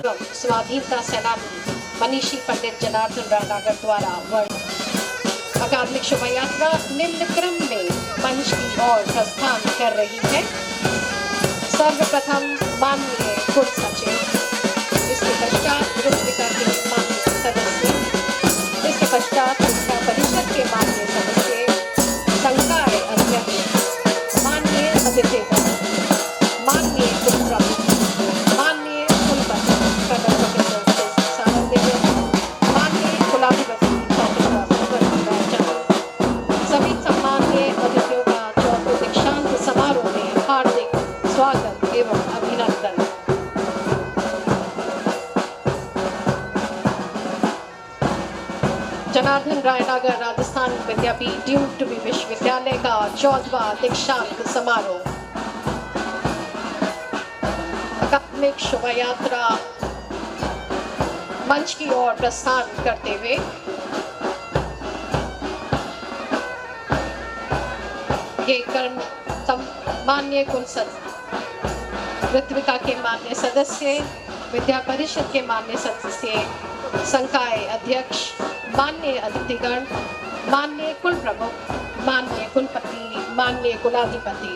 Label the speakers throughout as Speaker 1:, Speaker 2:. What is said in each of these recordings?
Speaker 1: स्वाधीनता सेनानी मनीषी पंडित जनार्दन रायनागर द्वारा अकादमिक शोभा यात्रा निम्न क्रम में मंच की ओर प्रस्थान कर रही है। सर्वप्रथम माननीय कुल सचिव, इसके पश्चात रुद्रिका के माननीय सदस्य, इसके पश्चात शिक्षा परिषद के माननीय सदस्य, संकाय अध्यक्ष, माननीय अतिथिगण, माननीय कुल प्रमुख, माननीय कुलपति कर्नल प्रोफेसर सानंद देव, माननीय कुलाधिपति सभी सम्माननीय अतिथियों का चौथे दीक्षांत समारोह में हार्दिक स्वागत एवं अभिनंदन। जनार्दन रायनागर राजस्थान विद्यापीठ डीम्ड विश्वविद्यालय का 14वां दीक्षांत समारोह अकादमिक शोभा यात्रा मंच की ओर प्रस्थान करते हुए ये कर्म माननीय कुल ऋत्विका के माननीय सदस्य, विद्या परिषद के माननीय सदस्य, संकाय अध्यक्ष, माननीय अतिथिगण, माननीय कुल प्रमुख, माननीय कुलपति, माननीय कुलाधिपति,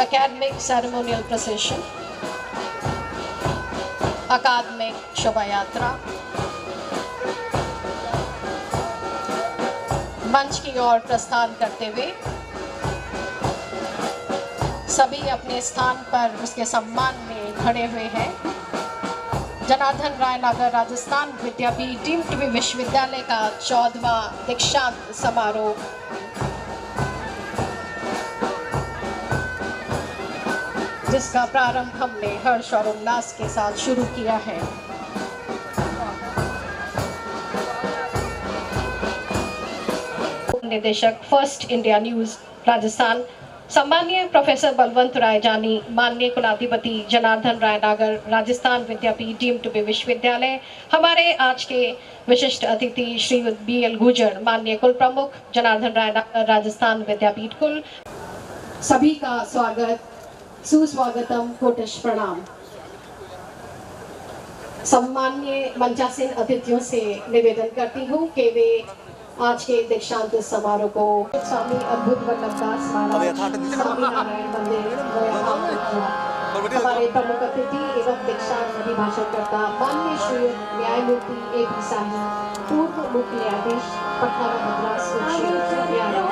Speaker 1: academic ceremonial procession, अकादमिक शोभा यात्रा मंच की ओर प्रस्थान करते हुए सभी अपने स्थान पर उसके सम्मान में खड़े हुए हैं। जनार्दन रायनागर राजस्थान विद्यापीठ डीम्ड विश्वविद्यालय का 14वां दीक्षांत समारोह जिसका प्रारंभ हमने हर्ष और उल्लास के साथ शुरू किया है। निदेशक फर्स्ट इंडिया न्यूज राजस्थान सम्माननीय प्रोफेसर बलवंत राय जानी, माननीय कुलाधिपति जनार्दन रायनागर राजस्थान विद्यापीठ डीम्ड विश्वविद्यालय, हमारे आज के विशिष्ट अतिथि श्री BL गुर्जर, माननीय कुल प्रमुख जनार्दन रायनागर राजस्थान विद्यापीठ कुल, सभी का स्वागत, सुस्वागतम, कोटश प्रणाम। सम्माननीय मंचासीन अतिथियों से निवेदन करती हूँ कि वे आज के दीक्षांत समारोह को स्वामी अद्भुत वल्लभदास महाराज स्वामीनारायण मंदिर हमारे प्रमुख अतिथि एवं दीक्षांत अभिभाषणकर्ता माननीय श्री न्यायमूर्ति AP साही, पूर्व मुख्य न्यायाधीश पटना व मद्रास उच्च न्यायालय।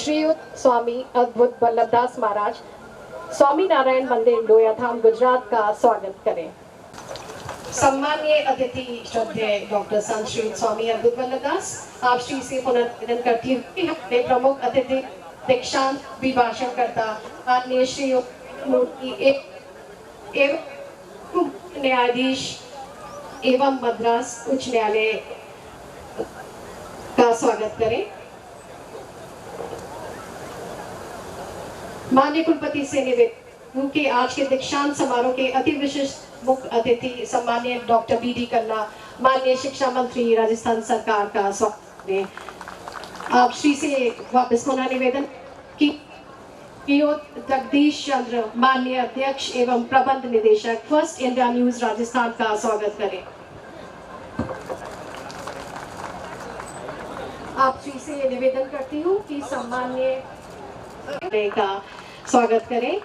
Speaker 1: श्रीयुत स्वामी अद्भुत वल्लभदास महाराज स्वामी नारायण मंदिर लोयाधाम गुजरात का स्वागत करें। सम्मानीय अतिथि श्रद्धेय डॉक्टर संत श्रीयुत स्वामी अद्भुत वल्लभदास, आप श्री से पुनर्निवेदन करती हुई अपने प्रमुख अतिथि दीक्षांत अभिभाषणकर्ता माननीय श्रीयुत मूर्ति एवं न्यायाधीश एवं मद्रास उच्च न्यायालय का स्वागत करें। माननीय कुलपति से निवेदन हूँ कि आज के दीक्षांत समारोह के अति विशिष्ट मुख्य अतिथि सम्मानीय डॉक्टर बी डी कन्ना, माननीय शिक्षा मंत्री राजस्थान सरकार का स्वागत करें। आप श्री से वापस पुनः निवेदन की जगदीश चंद्र, माननीय अध्यक्ष एवं प्रबंध निदेशक फर्स्ट इंडिया न्यूज राजस्थान का स्वागत करें। आप श्री से निवेदन करती हूँ कि सम्मानीय का स्वागत करें।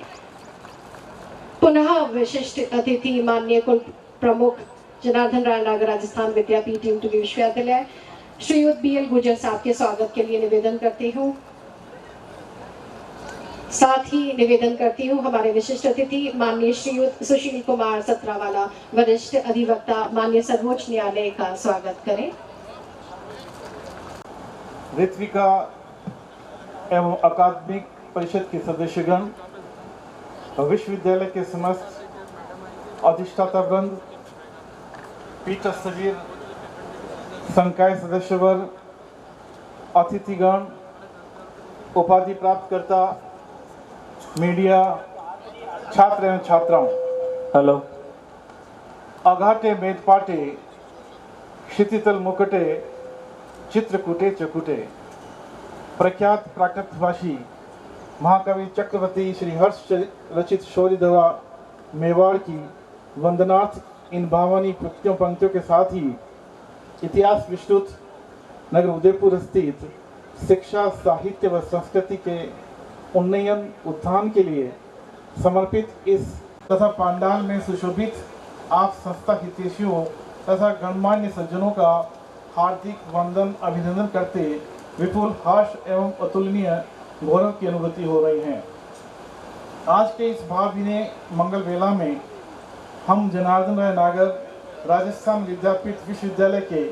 Speaker 1: पुनः विशिष्ट अतिथि माननीय कुल प्रमुख जनार्दन राय नागर राजस्थान विद्यापीठ विश्वविद्यालय श्रीयुत BL गुर्जर साहब के स्वागत के लिए निवेदन करती हूँ। साथ ही निवेदन करती हूँ हमारे विशिष्ट अतिथि माननीय श्रीयुत सुशील कुमार सत्रावाला, वरिष्ठ अधिवक्ता, माननीय सर्वोच्च न्यायालय का स्वागत करें।
Speaker 2: ऋत्विका एवं अकादमिक परिषद के सदस्यगण, विश्वविद्यालय के समस्त अधिष्ठाता वृंद, पीठस्थवीर संकाय सदस्यवर्ग, अतिथिगण, उपाधि प्राप्तकर्ता, मीडिया, छात्र एवं छात्राओं, हेलो। अघाटे मेदपाटे क्षितितल मुकुटे चित्रकूटे चकुटे, प्रख्यात प्राकृतभाषी महाकवि चक्रवर्ती श्री हर्ष रचित शौर्य धवा मेवाड़ की वंदनार्थ इन भावनी पंक्तियों के साथ ही इतिहास विस्तृत नगर उदयपुर स्थित शिक्षा, साहित्य व संस्कृति के उन्नयन उत्थान के लिए समर्पित इस तथा पांडाल में सुशोभित आप संस्था हितैषियों तथा गणमान्य सज्जनों का हार्दिक वंदन अभिनंदन करते विपुल हर्ष एवं अतुलनीय गौरव की अनुभूति हो रही है। आज के इस भावभीने मंगल वेला में हम जनार्दन राय नागर राजस्थान विद्यापीठ विश्वविद्यालय के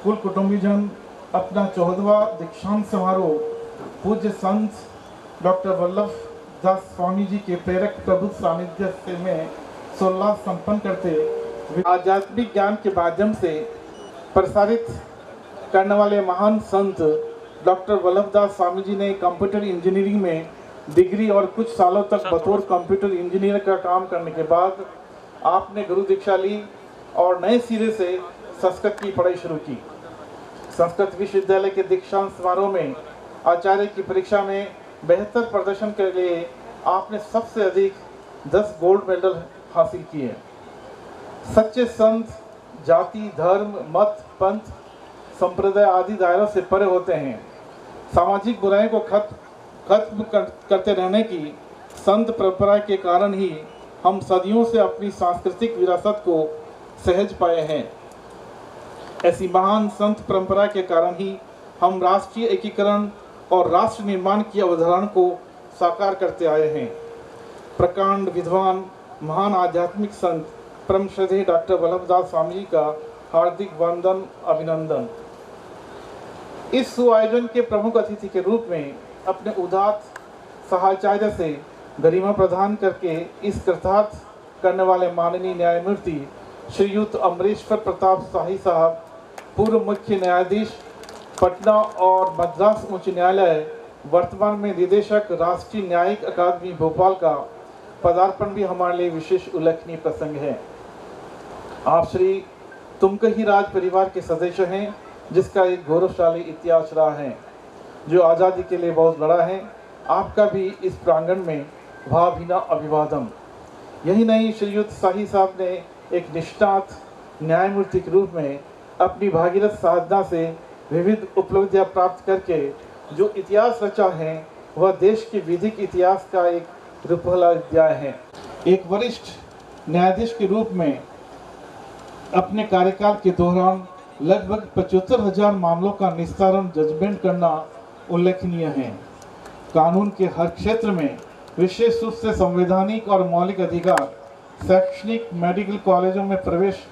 Speaker 2: कुल कुटुंबीजन अपना 14वां दीक्षांत समारोह पूज्य संत डॉक्टर वल्लभ दास स्वामी जी के प्रेरक प्रबुद्ध सानिध्य में सोल्लास संपन्न करते आध्यात्मिक ज्ञान के माध्यम से प्रसारित करने वाले महान संत डॉक्टर वल्लभदास स्वामी जी ने कंप्यूटर इंजीनियरिंग में डिग्री और कुछ सालों तक बतौर कंप्यूटर इंजीनियर का काम करने के बाद आपने गुरु दीक्षा ली और नए सिरे से संस्कृत की पढ़ाई शुरू की। संस्कृत विश्वविद्यालय के दीक्षांत समारोह में आचार्य की परीक्षा में बेहतर प्रदर्शन के लिए आपने सबसे अधिक 10 गोल्ड मेडल हासिल किए। सच्चे संत जाति, धर्म, मत, पंथ, संप्रदाय आदि दायरों से परे होते हैं। सामाजिक बुराई को खत्म करते रहने की संत परंपरा के कारण ही हम सदियों से अपनी सांस्कृतिक विरासत को सहज पाए हैं। ऐसी महान संत परंपरा के कारण ही हम राष्ट्रीय एकीकरण और राष्ट्र निर्माण की अवधारणा को साकार करते आए हैं। प्रकांड विद्वान महान आध्यात्मिक संत परम श्रद्धेय डॉक्टर वल्लभदास स्वामी जी का हार्दिक वंदन अभिनंदन। इस सुआयोजन के प्रमुख अतिथि के रूप में अपने उदात्त साहचर्य से गरिमा प्रदान करके इस कृतार्थ करने वाले माननीय न्यायमूर्ति श्रीयुत अमरेश्वर प्रताप शाही साहब, पूर्व मुख्य न्यायाधीश पटना और मद्रास उच्च न्यायालय, वर्तमान में निदेशक राष्ट्रीय न्यायिक अकादमी भोपाल का पदार्पण भी हमारे लिए विशेष उल्लेखनीय प्रसंग है। आप श्री तुमकही राज परिवार के सदस्य हैं, जिसका एक गौरवशाली इतिहास रहा है, जो आज़ादी के लिए बहुत बड़ा है। आपका भी इस प्रांगण में भावभीना अभिवादन। यही नहीं, श्रीयुत शाही साहब ने एक निष्ठात न्यायमूर्ति के रूप में अपनी भागीरथ साधना से विविध उपलब्धियां प्राप्त करके जो इतिहास रचा है, वह देश के विधिक इतिहास का एक रूपहला अध्याय है। एक वरिष्ठ न्यायाधीश के रूप में अपने कार्यकाल के दौरान लगभग 75,000 मामलों का निस्तारण जजमेंट करना उल्लेखनीय है। कानून के हर क्षेत्र में, विशेष रूप से संवैधानिक और मौलिक अधिकार, शैक्षणिक, मेडिकल कॉलेजों में प्रवेश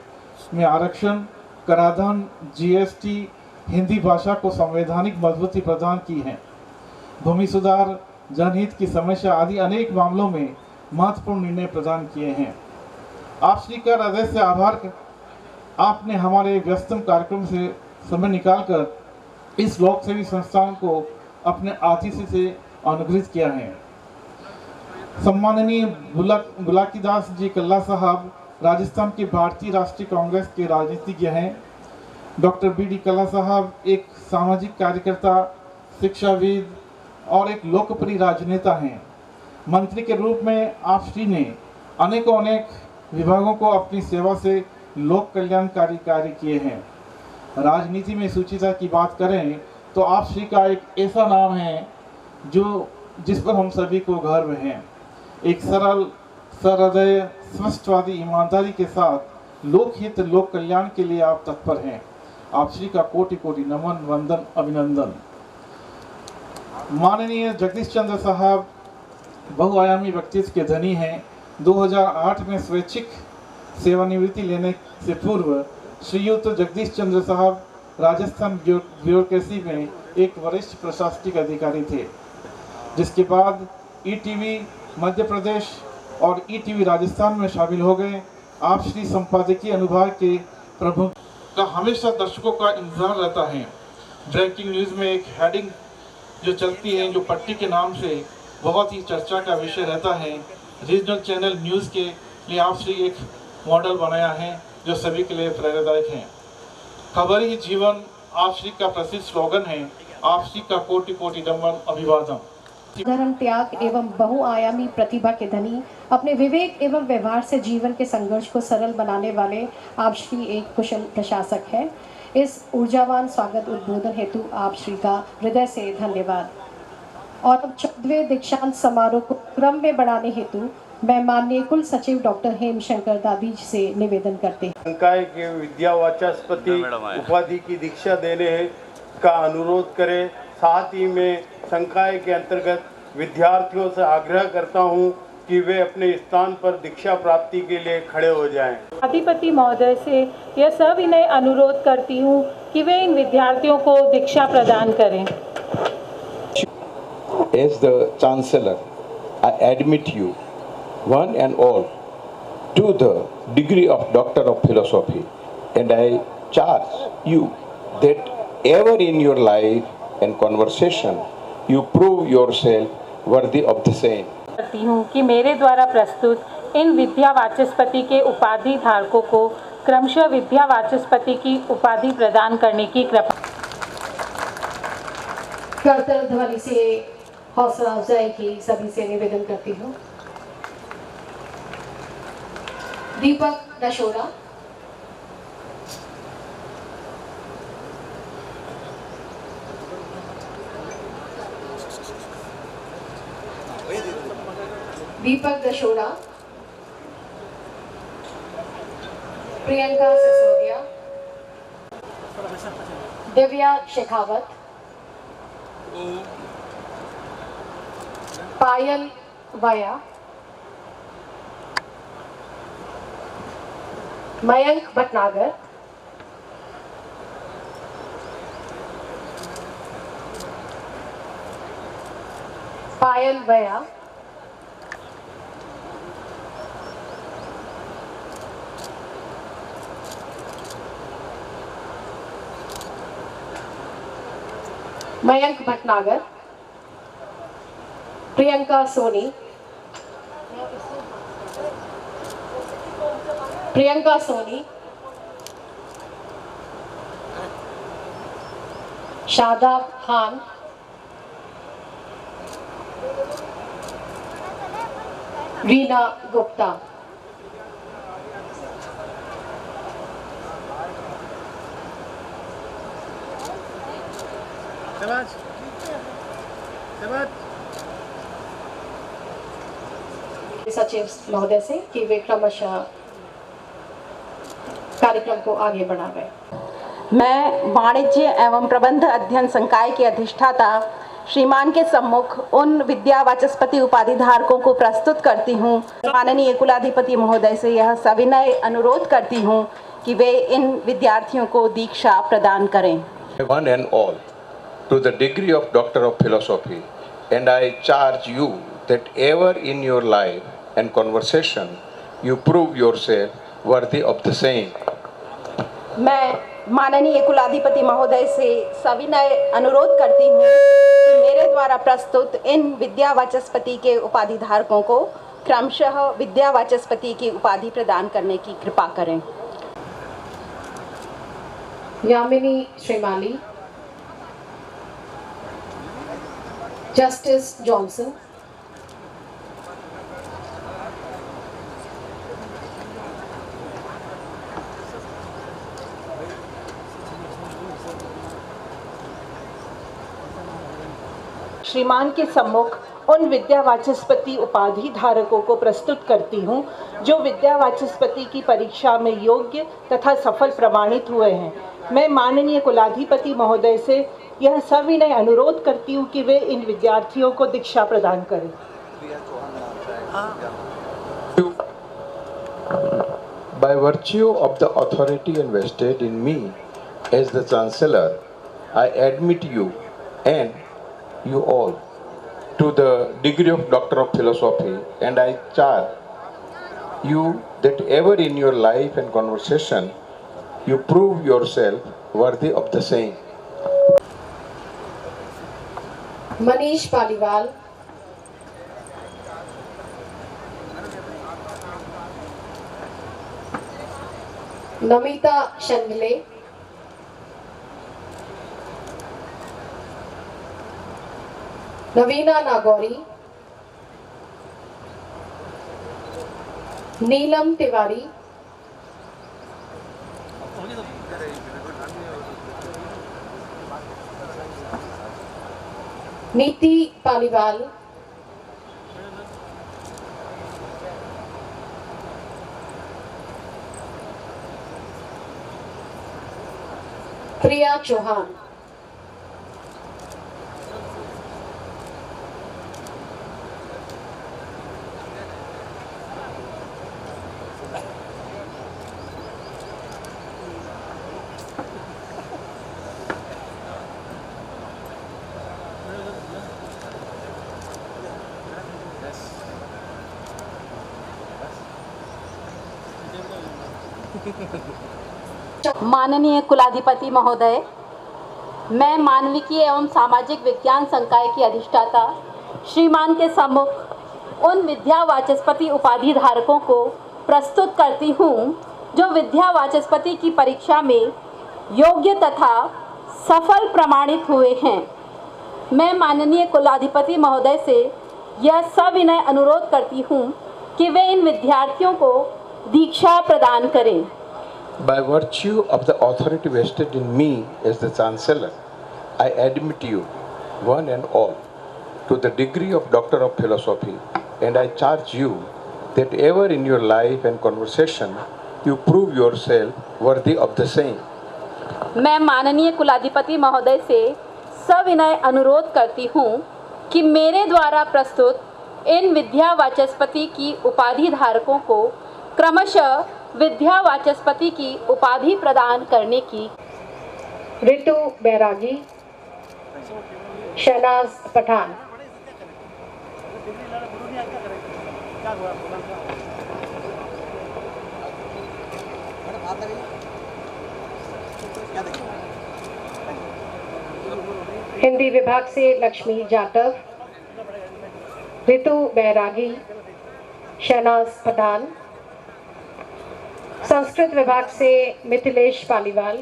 Speaker 2: में आरक्षण, कराधान, जीएसटी, हिंदी भाषा को संवैधानिक मजबूती प्रदान की है। भूमि सुधार, जनहित की समस्या आदि अनेक मामलों में महत्वपूर्ण निर्णय प्रदान किए हैं। आप श्री का हृदय से आभार। आपने हमारे व्यस्तम कार्यक्रम से समय निकालकर इस लोक सेवी संस्थान को अपने आतिथ्य से अनुग्रहित किया है। सम्माननीय बुलाकीदास जी कल्ला साहब राजस्थान के भारतीय राष्ट्रीय कांग्रेस के राजनीतिज्ञ हैं। डॉक्टर बी डी कल्ला साहब एक सामाजिक कार्यकर्ता, शिक्षाविद और एक लोकप्रिय राजनेता हैं। मंत्री के रूप में आप श्री ने अनेक विभागों को अपनी सेवा से लोक कल्याणकारी कार्य किए हैं। राजनीति में सुचिता की बात करें तो आप श्री का एक ऐसा नाम है जिस पर हम सभी को गर्व है। एक सरल, सहृदय, स्पष्टवादी ईमानदारी के साथ लोकहित, लोक कल्याण के लिए आप तत्पर हैं। आप श्री का कोटि कोटि नमन, वंदन, अभिनंदन। माननीय जगदीश चंद्र साहब बहुआयामी व्यक्तित्व के धनी हैं। 2008 में स्वैच्छिक सेवानिवृत्ति लेने से पूर्व श्रीयुत जगदीश चंद्र साहब राजस्थान ब्यूरोक्रेसी में एक वरिष्ठ प्रशासनिक अधिकारी थे, जिसके बाद ईटीवी मध्य प्रदेश और ईटीवी राजस्थान में शामिल हो गए। आप श्री संपादकीय अनुभाग के प्रमुख का हमेशा दर्शकों का इंतजार रहता है। ब्रेकिंग न्यूज़ में एक हेडिंग जो चलती है, जो पट्टी के नाम से बहुत ही चर्चा का विषय रहता है। रीजनल चैनल न्यूज़ के लिए आप श्री एक मॉडल बनाया है जो सभी के लिए प्रेरणादायक है। खबर ही जीवन आप श्री का प्रसिद्ध स्लोगन है। आप श्री का कोटि कोटि नमन, अभिवादन।
Speaker 1: धर्म त्याग एवं बहुआयामी प्रतिभा के धनी, अपने विवेक एवं व्यवहार से जीवन के संघर्ष को सरल बनाने वाले आप श्री एक कुशल प्रशासक है। इस ऊर्जावान स्वागत उद्बोधन हेतु आप श्री का हृदय से धन्यवाद। और अब 14वें दीक्षांत समारोह को क्रम में बढ़ाने हेतु मैं माननीय कुल सचिव डॉक्टर हेमशंकर दादी जी से निवेदन करते हैं।
Speaker 3: संकाय के विद्या वाचस्पति उपाधि की दीक्षा देने का अनुरोध करें। साथ ही में संकाय के अंतर्गत विद्यार्थियों से आग्रह करता हूं कि वे अपने स्थान पर दीक्षा प्राप्ति के लिए खड़े हो जाएं।
Speaker 4: अधिपति महोदय से यह सविनय अनुरोध करती हूं कि वे इन विद्यार्थियों को दीक्षा प्रदान करें।
Speaker 5: As the Chancellor, I admit you, one and all, to the degree of Doctor of Philosophy, and I charge you that ever in your life and conversation you prove yourself worthy of the same.
Speaker 4: करती हूँ कि मेरे द्वारा प्रस्तुत इन विद्या वाचस्पति के उपाधि धारकों को क्रमशः विद्या वाचस्पति की उपाधि प्रदान करने की कृपा।
Speaker 1: करतल ध्वनि से हौसला अफजाई की सभी से निवेदन करती हूँ। दीपक दशोरा, दीपक दशोरा, प्रियंका सिसोदिया, दिव्या शेखावत, पायल वया, मयंक भटनागर, पायल वया, मयंक भटनागर, प्रियंका सोनी, प्रियंका सोनी, शादाब खान, रीना गुप्ता, सचिव महोदय से कि वे क्रमशः कार्यक्रम को आगे बढ़ाएं।
Speaker 6: मैं वाणिज्य एवं प्रबंध अध्ययन संकाय के अधिष्ठाता श्रीमान के सम्मुख उन विद्या वाचस्पति उपाधि धारकों को प्रस्तुत करती हूँ। माननीय कुलाधिपति महोदय से यह सविनय अनुरोध करती हूँ कि वे इन विद्यार्थियों को दीक्षा प्रदान करें।
Speaker 5: One and all, to the degree of Doctor of Philosophy, and I charge you that ever in your life and conversation you prove yourself worthy of the same.
Speaker 6: मैं माननीय कुलाधिपति महोदय से सविनय अनुरोध करती हूँ कि मेरे द्वारा प्रस्तुत इन विद्या वाचस्पति के उपाधि धारकों को क्रमशः विद्या वाचस्पति की उपाधि प्रदान करने की कृपा करें।
Speaker 1: यामिनी श्रीमाली, जस्टिस जॉनसन,
Speaker 4: श्रीमान के सम्मुख उन विद्या वाचस्पति उपाधि धारकों को प्रस्तुत करती हूँ जो विद्या वाचस्पति की परीक्षा में योग्य तथा सफल प्रमाणित हुए हैं। मैं माननीय कुलाधिपति महोदय से यह सविनय अनुरोध करती हूँ कि वे इन विद्यार्थियों को दीक्षा प्रदान करें।
Speaker 5: By virtue of the authority invested in me as the Chancellor, I admit you and you all to the degree of Doctor of Philosophy, and I charge you that ever in your life and conversation you prove yourself worthy of the same.
Speaker 1: Manish Paliwal, Namita शंगले, नवीना नागौरी, नीलम तिवारी, नीति पालीवाल, प्रिया चौहान,
Speaker 6: माननीय कुलाधिपति महोदय, मैं मानविकी एवं सामाजिक विज्ञान संकाय की अधिष्ठाता श्रीमान के सम्मुख उन विद्या वाचस्पति उपाधि धारकों को प्रस्तुत करती हूँ जो विद्या वाचस्पति की परीक्षा में योग्य तथा सफल प्रमाणित हुए हैं। मैं माननीय कुलाधिपति महोदय से यह सविनय अनुरोध करती हूँ कि वे इन विद्यार्थियों को दीक्षा प्रदान करें।
Speaker 5: By virtue of the authority vested in me as the Chancellor, I admit you, one and all, to the degree of Doctor of Philosophy, and I charge you that ever in your life and conversation you prove yourself worthy of the same.
Speaker 6: मैं माननीय कुलाधिपति महोदय से सविनय अनुरोध करती हूँ कि मेरे द्वारा प्रस्तुत इन विद्या वाचस्पति की उपाधि धारकों को क्रमशः विद्या वाचस्पति की उपाधि प्रदान करने की।
Speaker 1: रितु बैरागी, शहनाज पठान, हिंदी विभाग से लक्ष्मी जाटव, रितु बैरागी, शहनाज पठान, संस्कृत विभाग से Mithilesh Paliwal,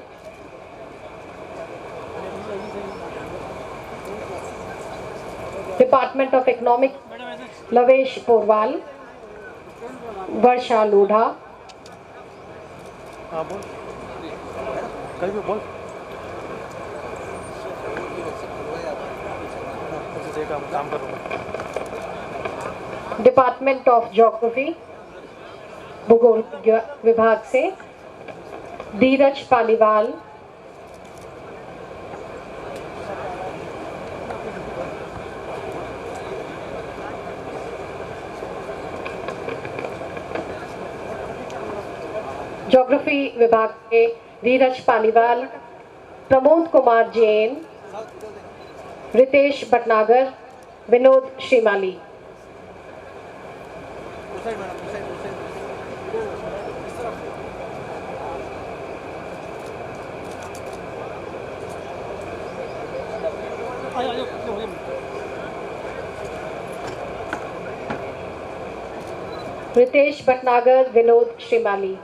Speaker 1: department of economic Lavesh Porwal, Varsha Lodha, department of geography भूगोल विभाग से धीरज पालीवाल, ज्योग्राफी विभाग के Dheeraj Paliwal, Pramod Kumar Jain, Ritesh Bhatnagar, Vinod Shrimali. Ritesh Bhatnagar, Vinod Shrimali.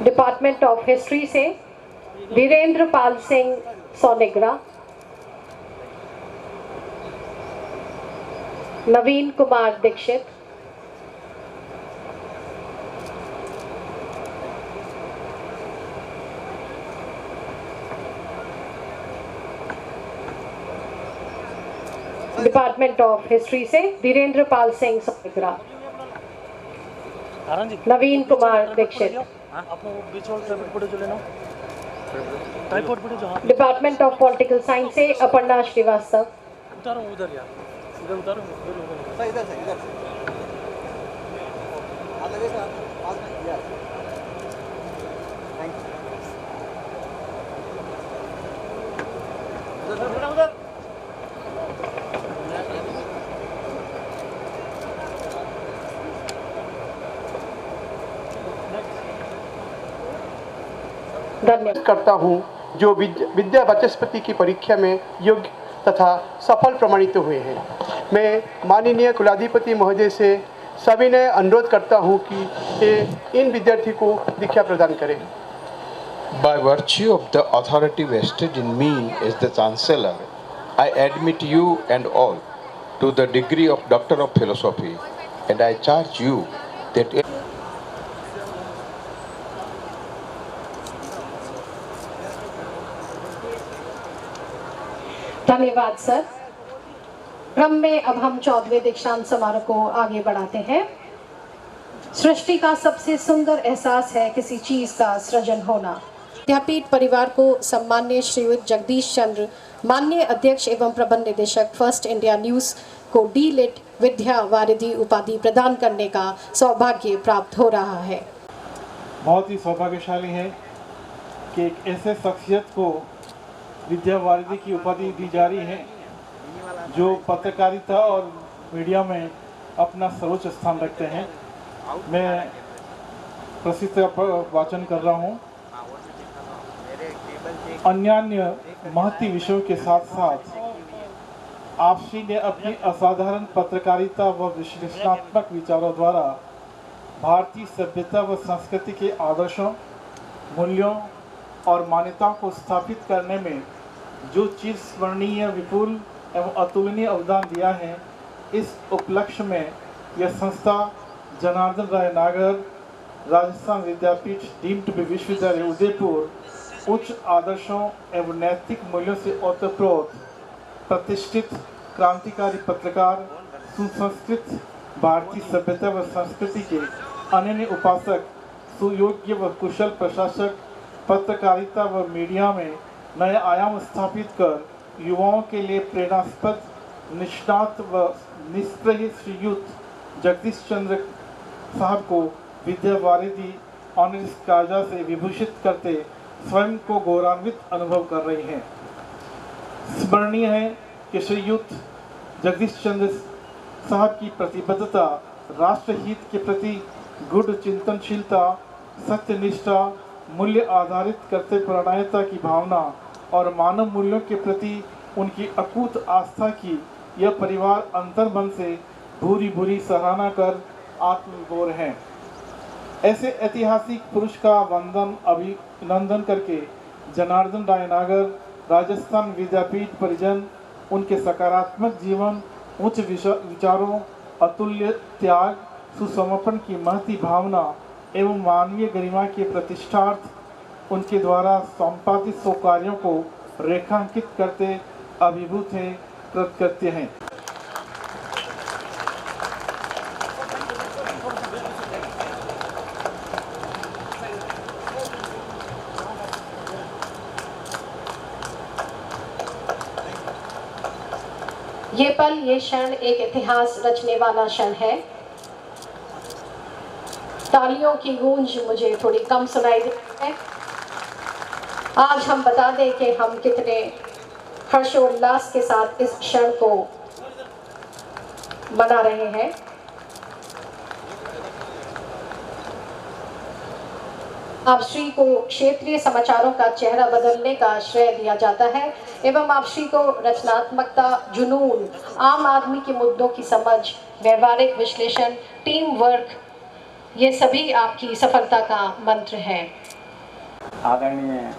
Speaker 1: Department of history से Virendra Pal Singh Sonegra, Naveen Kumar Dixit, department of history से Virendra Pal Singh Sonegra, Naveen Kumar Dixit. Department of political science से अपर्णा श्रीवास्तव, धन्यवाद
Speaker 7: करता हूँ जो विद्या वाचस्पति की परीक्षा में योग्य तथा सफल प्रमाणित हुए हैं। मैं माननीय कुलाधिपति महोदय से सविनय अनुरोध करता हूँ कि इन विद्यार्थी को दीक्षा प्रदान करें।
Speaker 5: By virtue of the authority vested in me as the Chancellor, I admit you and all to the degree of Doctor of Philosophy, and I charge you that
Speaker 1: धन्यवाद सर। क्रम में अब हम 14वें दीक्षांत समारोह को आगे बढ़ाते हैं। सृष्टि का सबसे सुंदर एहसास है किसी चीज का सृजन होना। विद्यापीठ परिवार को सम्मान्य श्रीयुत जगदीश चंद्र, माननीय अध्यक्ष एवं प्रबंध निदेशक फर्स्ट इंडिया न्यूज को डी.लिट विद्या वारिधि उपाधि प्रदान करने का सौभाग्य प्राप्त हो रहा है।
Speaker 2: बहुत ही सौभाग्यशाली है कि एक ऐसे शख्सियत को विद्या वारिधि की उपाधि दी जा रही है जो पत्रकारिता और मीडिया में अपना सर्वोच्च स्थान रखते हैं। मैं प्रसिद्ध वाचन कर रहा हूँ। अन्यान्य महती विषयों के साथ साथ आप श्री ने अपनी असाधारण पत्रकारिता व विश्लेषणात्मक विचारों द्वारा भारतीय सभ्यता व संस्कृति के आदर्शों, मूल्यों और मान्यताओं को स्थापित करने में जो चीज स्मरणीय, विपुल एवं अतुलनीय अवदान दिया है, इस उपलक्ष्य में यह संस्था जनार्दन राय नागर राजस्थान विद्यापीठ डीम्ड विश्वविद्यालय उदयपुर उच्च आदर्शों एवं नैतिक मूल्यों से ओतप्रोत प्रतिष्ठित क्रांतिकारी पत्रकार, सुसंस्कृत भारतीय सभ्यता व संस्कृति के अनन्य उपासक, सुयोग्य व कुशल प्रशासक, पत्रकारिता व मीडिया में नए आयाम स्थापित कर युवाओं के लिए प्रेरणास्पद, निष्णात व निष्प्रह श्रीयुत जगदीश चंद्र साहब को विद्या वारिधि ऑनर्स काजा से विभूषित करते स्वयं को गौरवान्वित अनुभव कर रही हैं। स्मरणीय है कि श्रीयुत जगदीश चंद्र साहब की प्रतिबद्धता राष्ट्रहित के प्रति गुढ़ चिंतनशीलता, सत्यनिष्ठा, मूल्य आधारित कर्तव्यपरायणता की भावना और मानव मूल्यों के प्रति उनकी अकूत आस्था की यह परिवार अंतर्मन से भूरी भूरी सराहना कर आत्मविभोर हैं। ऐसे ऐतिहासिक पुरुष का वंदन अभिनंदन करके जनार्दन राय नागर राजस्थान विद्यापीठ परिजन उनके सकारात्मक जीवन, उच्च विचारों, अतुल्य त्याग, सुसमर्पण की महती भावना एवं मानवीय गरिमा के प्रतिष्ठार्थ उनके द्वारा संपादित सौ कार्यों को रेखांकित करते अभिभूत हैं, कृतकृत्य हैं।
Speaker 1: ये पल, ये क्षण एक इतिहास रचने वाला क्षण है। तालियों की गूंज मुझे थोड़ी कम सुनाई देती है। आज हम बता दें कि हम कितने हर्षोल्लास के साथ इस क्षण को मना रहे हैं। आप श्री को क्षेत्रीय समाचारों का चेहरा बदलने का श्रेय दिया जाता है एवं आप श्री को रचनात्मकता, जुनून, आम आदमी के मुद्दों की समझ, व्यवहारिक विश्लेषण, टीम वर्क, ये सभी आपकी सफलता का मंत्र है।
Speaker 8: आदरणीय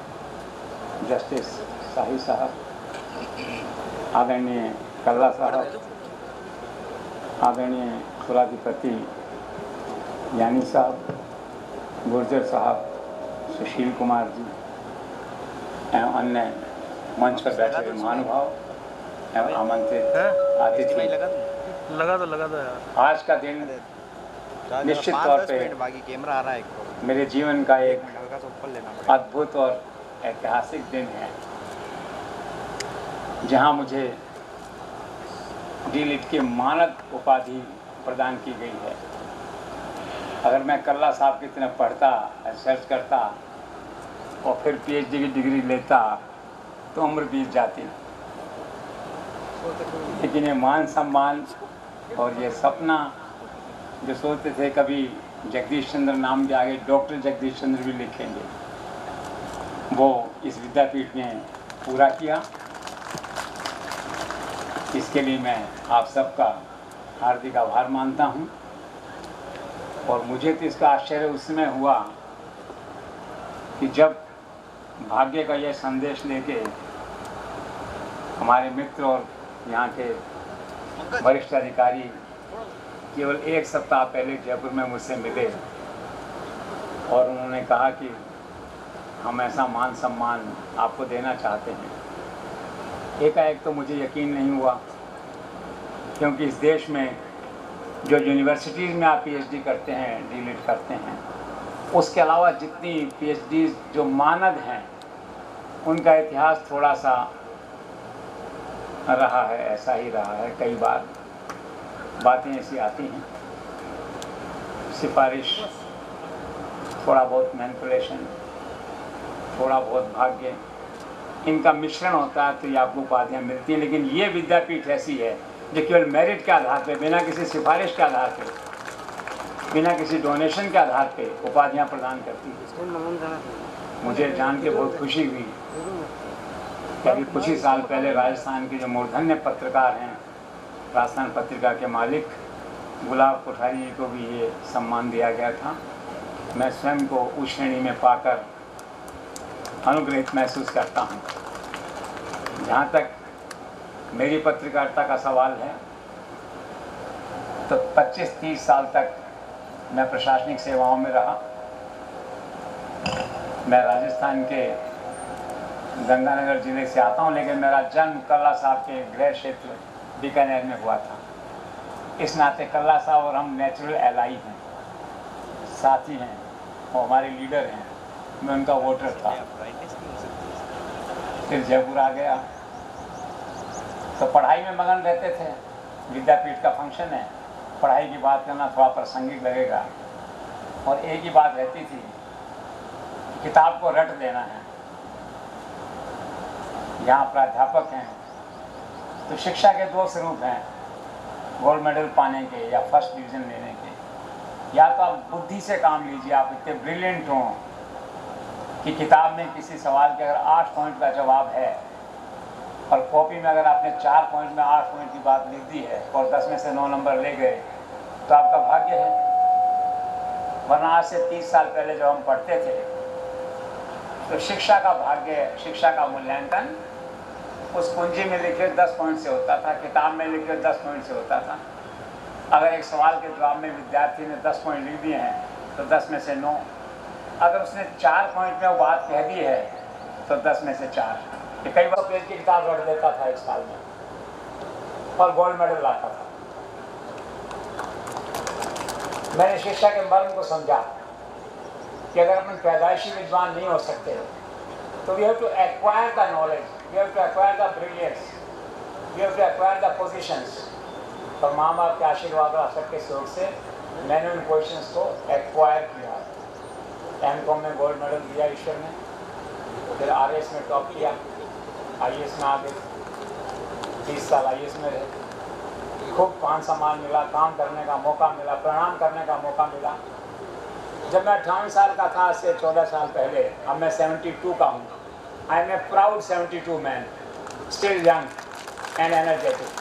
Speaker 8: जस्टिस शाही साहब, आदरणीय कल्ला साहब, आदरणीय कुलाधिपति यानी साहब, गुर्जर साहब, सुशील कुमार जी एवं अन्य मंच पर बैठे हुए महानुभाव एवं आमंत्रित अतिथि,
Speaker 9: लगा दो यार।
Speaker 8: आज का दिन निश्चित तौर पे
Speaker 9: कैमरा आ रहा है
Speaker 8: मेरे जीवन का एक अद्भुत और ऐतिहासिक दिन है, जहां मुझे डी.लिट की मानद उपाधि प्रदान की गई है। अगर मैं कल्ला साहब की तरह पढ़ता, रिसर्च करता और फिर पीएचडी की डिग्री लेता तो उम्र बीत जाती, लेकिन ये मान सम्मान और ये सपना जो सोचते थे कभी जगदीश चंद्र नाम के आगे डॉक्टर जगदीश चंद्र भी लिखेंगे, वो इस विद्यापीठ ने पूरा किया। इसके लिए मैं आप सबका हार्दिक आभार मानता हूँ। और मुझे तो इसका आश्चर्य उस समय हुआ कि जब भाग्य का यह संदेश लेके हमारे मित्र और यहाँ के वरिष्ठ अधिकारी केवल एक सप्ताह पहले जयपुर में मुझसे मिले और उन्होंने कहा कि हम ऐसा मान सम्मान आपको देना चाहते हैं। एकाएक तो मुझे यकीन नहीं हुआ, क्योंकि इस देश में जो यूनिवर्सिटीज़ में आप पीएचडी करते हैं, डी.लिट करते हैं, उसके अलावा जितनी पीएचडी जो मानद हैं उनका इतिहास थोड़ा सा रहा है, ऐसा ही रहा है। कई बार बातें ऐसी आती हैं, सिफारिश, थोड़ा बहुत मैनिपुलेशन, थोड़ा बहुत भाग्य, इनका मिश्रण होता है तो ये आपको उपाधियाँ मिलती हैं। लेकिन ये विद्यापीठ ऐसी है जो केवल मेरिट के आधार पे, बिना किसी सिफारिश के आधार पे, बिना किसी डोनेशन के आधार पे उपाधियाँ प्रदान करती है। मुझे जान के बहुत खुशी हुई कि अभी कुछ ही साल पहले राजस्थान के जो मूर्धन्य पत्रकार हैं, राजस्थान पत्रिका के मालिक गुलाब कोठारी जी को भी ये सम्मान दिया गया था। मैं स्वयं को उस श्रेणी में पाकर अनुग्रहित महसूस करता हूँ। जहाँ तक मेरी पत्रकारिता का सवाल है तो 25-30 साल तक मैं प्रशासनिक सेवाओं में रहा। मैं राजस्थान के गंगानगर जिले से आता हूँ, लेकिन मेरा जन्म कल्ला साहब के गृह क्षेत्र बीकानेर में हुआ था। इस नाते कल्ला साहब और हम नेचुरल एलाई हैं, साथी हैं और हमारे लीडर हैं। मैं उनका वोटर था। फिर जयपुर आ गया तो पढ़ाई में मगन रहते थे। विद्यापीठ का फंक्शन है, पढ़ाई की बात करना थोड़ा प्रासंगिक लगेगा, और एक ही बात रहती थी, किताब को रट देना है। यहाँ प्राध्यापक हैं तो शिक्षा के दो स्वरूप हैं, गोल्ड मेडल पाने के या फर्स्ट डिवीज़न लेने के। या तो आप बुद्धि से काम लीजिए, आप इतने ब्रिलियंट हों कि किताब में किसी सवाल के अगर 8 पॉइंट का जवाब है और कॉपी में अगर आपने 4 पॉइंट में 8 पॉइंट की बात लिख दी है और 10 में से 9 नंबर ले गए तो आपका भाग्य है। वरना आज से 30 साल पहले जब हम पढ़ते थे तो शिक्षा का भाग्य, शिक्षा का मूल्यांकन उस कुंजी में लिखे 10 पॉइंट से होता था, किताब में लिखे 10 पॉइंट से होता था। अगर एक सवाल के जवाब में विद्यार्थी ने 10 पॉइंट लिख दिए हैं तो 10 में से 9। अगर उसने 4 पॉइंट में वो बात कह दी है तो 10 में से 4। ये कई बार पेज की किताब रख देता था 1 साल में और गोल्ड मेडल लाता था। मैंने शिक्षा के मर्म को समझा कि अगर अपन पैदाइशी विद्वान नहीं हो सकते तो we have to acquire the knowledge, we have to acquire the brilliance. You have to acquire the positions. और माँ बाप के आशीर्वाद और सबके सहयोग से मैंने उन पोजीशंस को एक्वायर किया। एमकॉम में गोल्ड मेडल दिया ईश्वर ने, फिर आरएस में टॉप किया, आईएएस में आ गए, 30 साल आईएएस में रहे, खूब मान सम्मान मिला, काम करने का मौका मिला, प्रणाम करने का मौका मिला। जब मैं 58 साल का था, से 14 साल पहले, अब मैं 72 का हूँ। I am a proud 72 man, still young and energetic.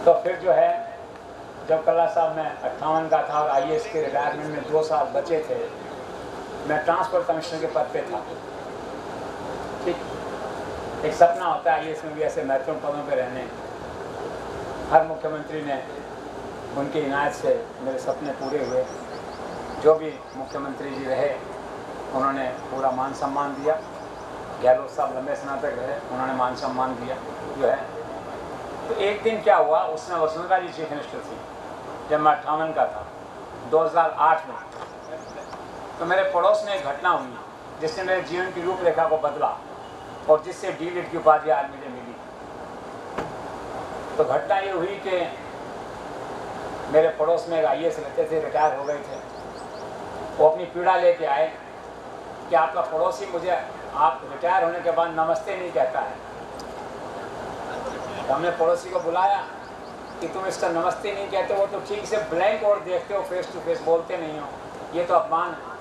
Speaker 8: तो फिर जो है, जब कला साहब मैं 58 का था और आईएएस के रिटायरमेंट में 2 साल बचे थे, मैं ट्रांसपोर्ट कमिश्नर के पद पे था। ठीक, एक सपना होता है आईएएस में भी ऐसे महत्वपूर्ण पदों पे रहने। हर मुख्यमंत्री ने उनकी इनायत से मेरे सपने पूरे हुए। जो भी मुख्यमंत्री जी रहे उन्होंने पूरा मान सम्मान दिया। गहलोत साहब लंबे समय तक रहे, उन्होंने मान सम्मान दिया जो है। तो एक दिन क्या हुआ, उसमें वसुंधरा जी चीफ मिनिस्टर थी जब मैं 58 का था, 2008 में। तो मेरे पड़ोस में एक घटना हुई जिसने मेरे जीवन की रूपरेखा को बदला और जिससे डी.लिट की उपाधि आज मुझे मिली। तो घटना ये हुई कि मेरे पड़ोस में एक आईएएस रहते थे, रिटायर हो गए थे। वो अपनी पीड़ा लेके आए कि आपका पड़ोसी मुझे आप रिटायर होने के बाद नमस्ते नहीं कहता है। तो हमने पड़ोसी को बुलाया कि तुम इसका नमस्ते नहीं कहते हो, तो ठीक से ब्लैंक और देखते हो, फेस टू फेस बोलते नहीं हो, ये तो अपमान है।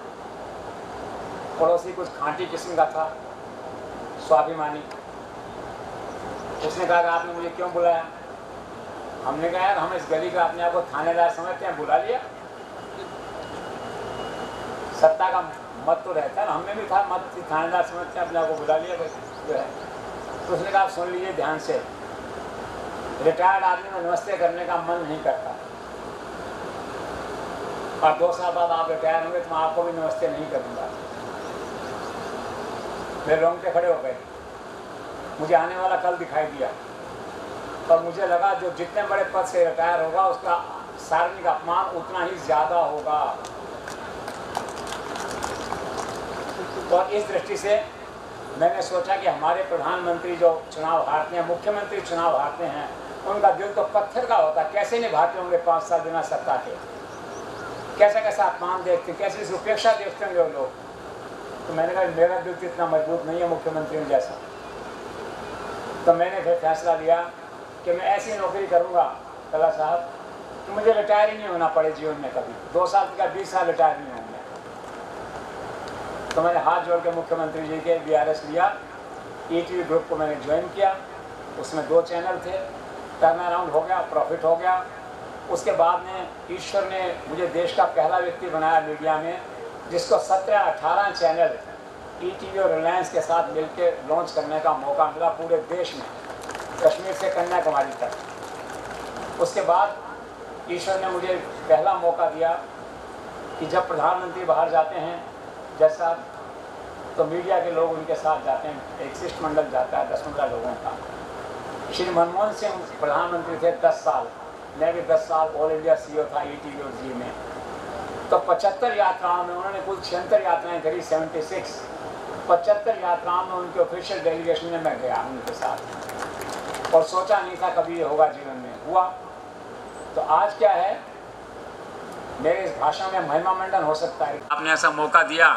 Speaker 8: पड़ोसी कुछ खांटी किस्म का था, स्वाभिमानी। उसने कहा कि आपने मुझे क्यों बुलाया? हमने कहा यार, हम इस गली का अपने आप को थानेदार समझते हैं, बुला लिया। सत्ता का मत तो रहता है ना, हमें भी था मत, थानेदार समझते हैं, अपने आप को बुला लिया जो है। तो उसने कहा सुन लीजिए ध्यान से, रिटायर्ड आदमी को नमस्ते करने का मन नहीं करता, और 2 साल बाद आप रिटायर होंगे तो मैं आपको भी नमस्ते नहीं करूँगा। मेरे रोंगटे खड़े हो गए, मुझे आने वाला कल दिखाई दिया और मुझे लगा जो जितने बड़े पद से रिटायर होगा उसका सार्वजनिक अपमान उतना ही ज़्यादा होगा। और इस दृष्टि से मैंने सोचा कि हमारे प्रधानमंत्री जो चुनाव हारते हैं, मुख्यमंत्री चुनाव हारते हैं, उनका दिल तो पत्थर का होता है, कैसे निभाते होंगे 5 साल बिना सत्ता के, कैसा कैसा अपमान देखते, कैसे इस उपेक्षा देखते होंगे वो लोग। तो मैंने कहा मेरा दिल तो इतना मजबूत नहीं है मुख्यमंत्री जैसा। तो मैंने फिर फैसला लिया कि मैं ऐसी नौकरी करूँगा कला साहब कि मुझे रिटायर ही नहीं होना पड़े जीवन में कभी, 2 साल का 20 साल रिटायर नहीं होंगे। तो मैंने हाथ जोड़ के मुख्यमंत्री जी के बीआरएस लिया, ईटीवी ग्रुप को मैंने ज्वाइन किया। उसमें 2 चैनल थे, टर्न अराउंड हो गया, प्रॉफिट हो गया। उसके बाद में ईश्वर ने मुझे देश का पहला व्यक्ति बनाया मीडिया में जिसको 17-18 चैनल ईटीवी और रिलायंस के साथ मिलकर लॉन्च करने का मौका मिला पूरे देश में, कश्मीर से कन्याकुमारी तक। उसके बाद ईश्वर ने मुझे पहला मौका दिया कि जब प्रधानमंत्री बाहर जाते हैं जैसा, तो मीडिया के लोग उनके साथ जाते हैं, एक शिष्टमंडल जाता है 10-15 लोगों का। श्री मनमोहन सिंह प्रधानमंत्री थे 10 साल, मैं भी 10 साल ऑल इंडिया सीईओ था ईटीवी और जी में। तो 75 यात्राओं में उन्होंने कुल 76 यात्राएं करी, 76। 75 यात्राओं में उनके ऑफिशियल डेलीगेशन में मैं गया उनके साथ, और सोचा नहीं था कभी ये होगा, जीवन में हुआ। तो आज क्या है, मेरे इस भाषण में महिमा मंडन हो सकता है। आपने ऐसा मौका दिया,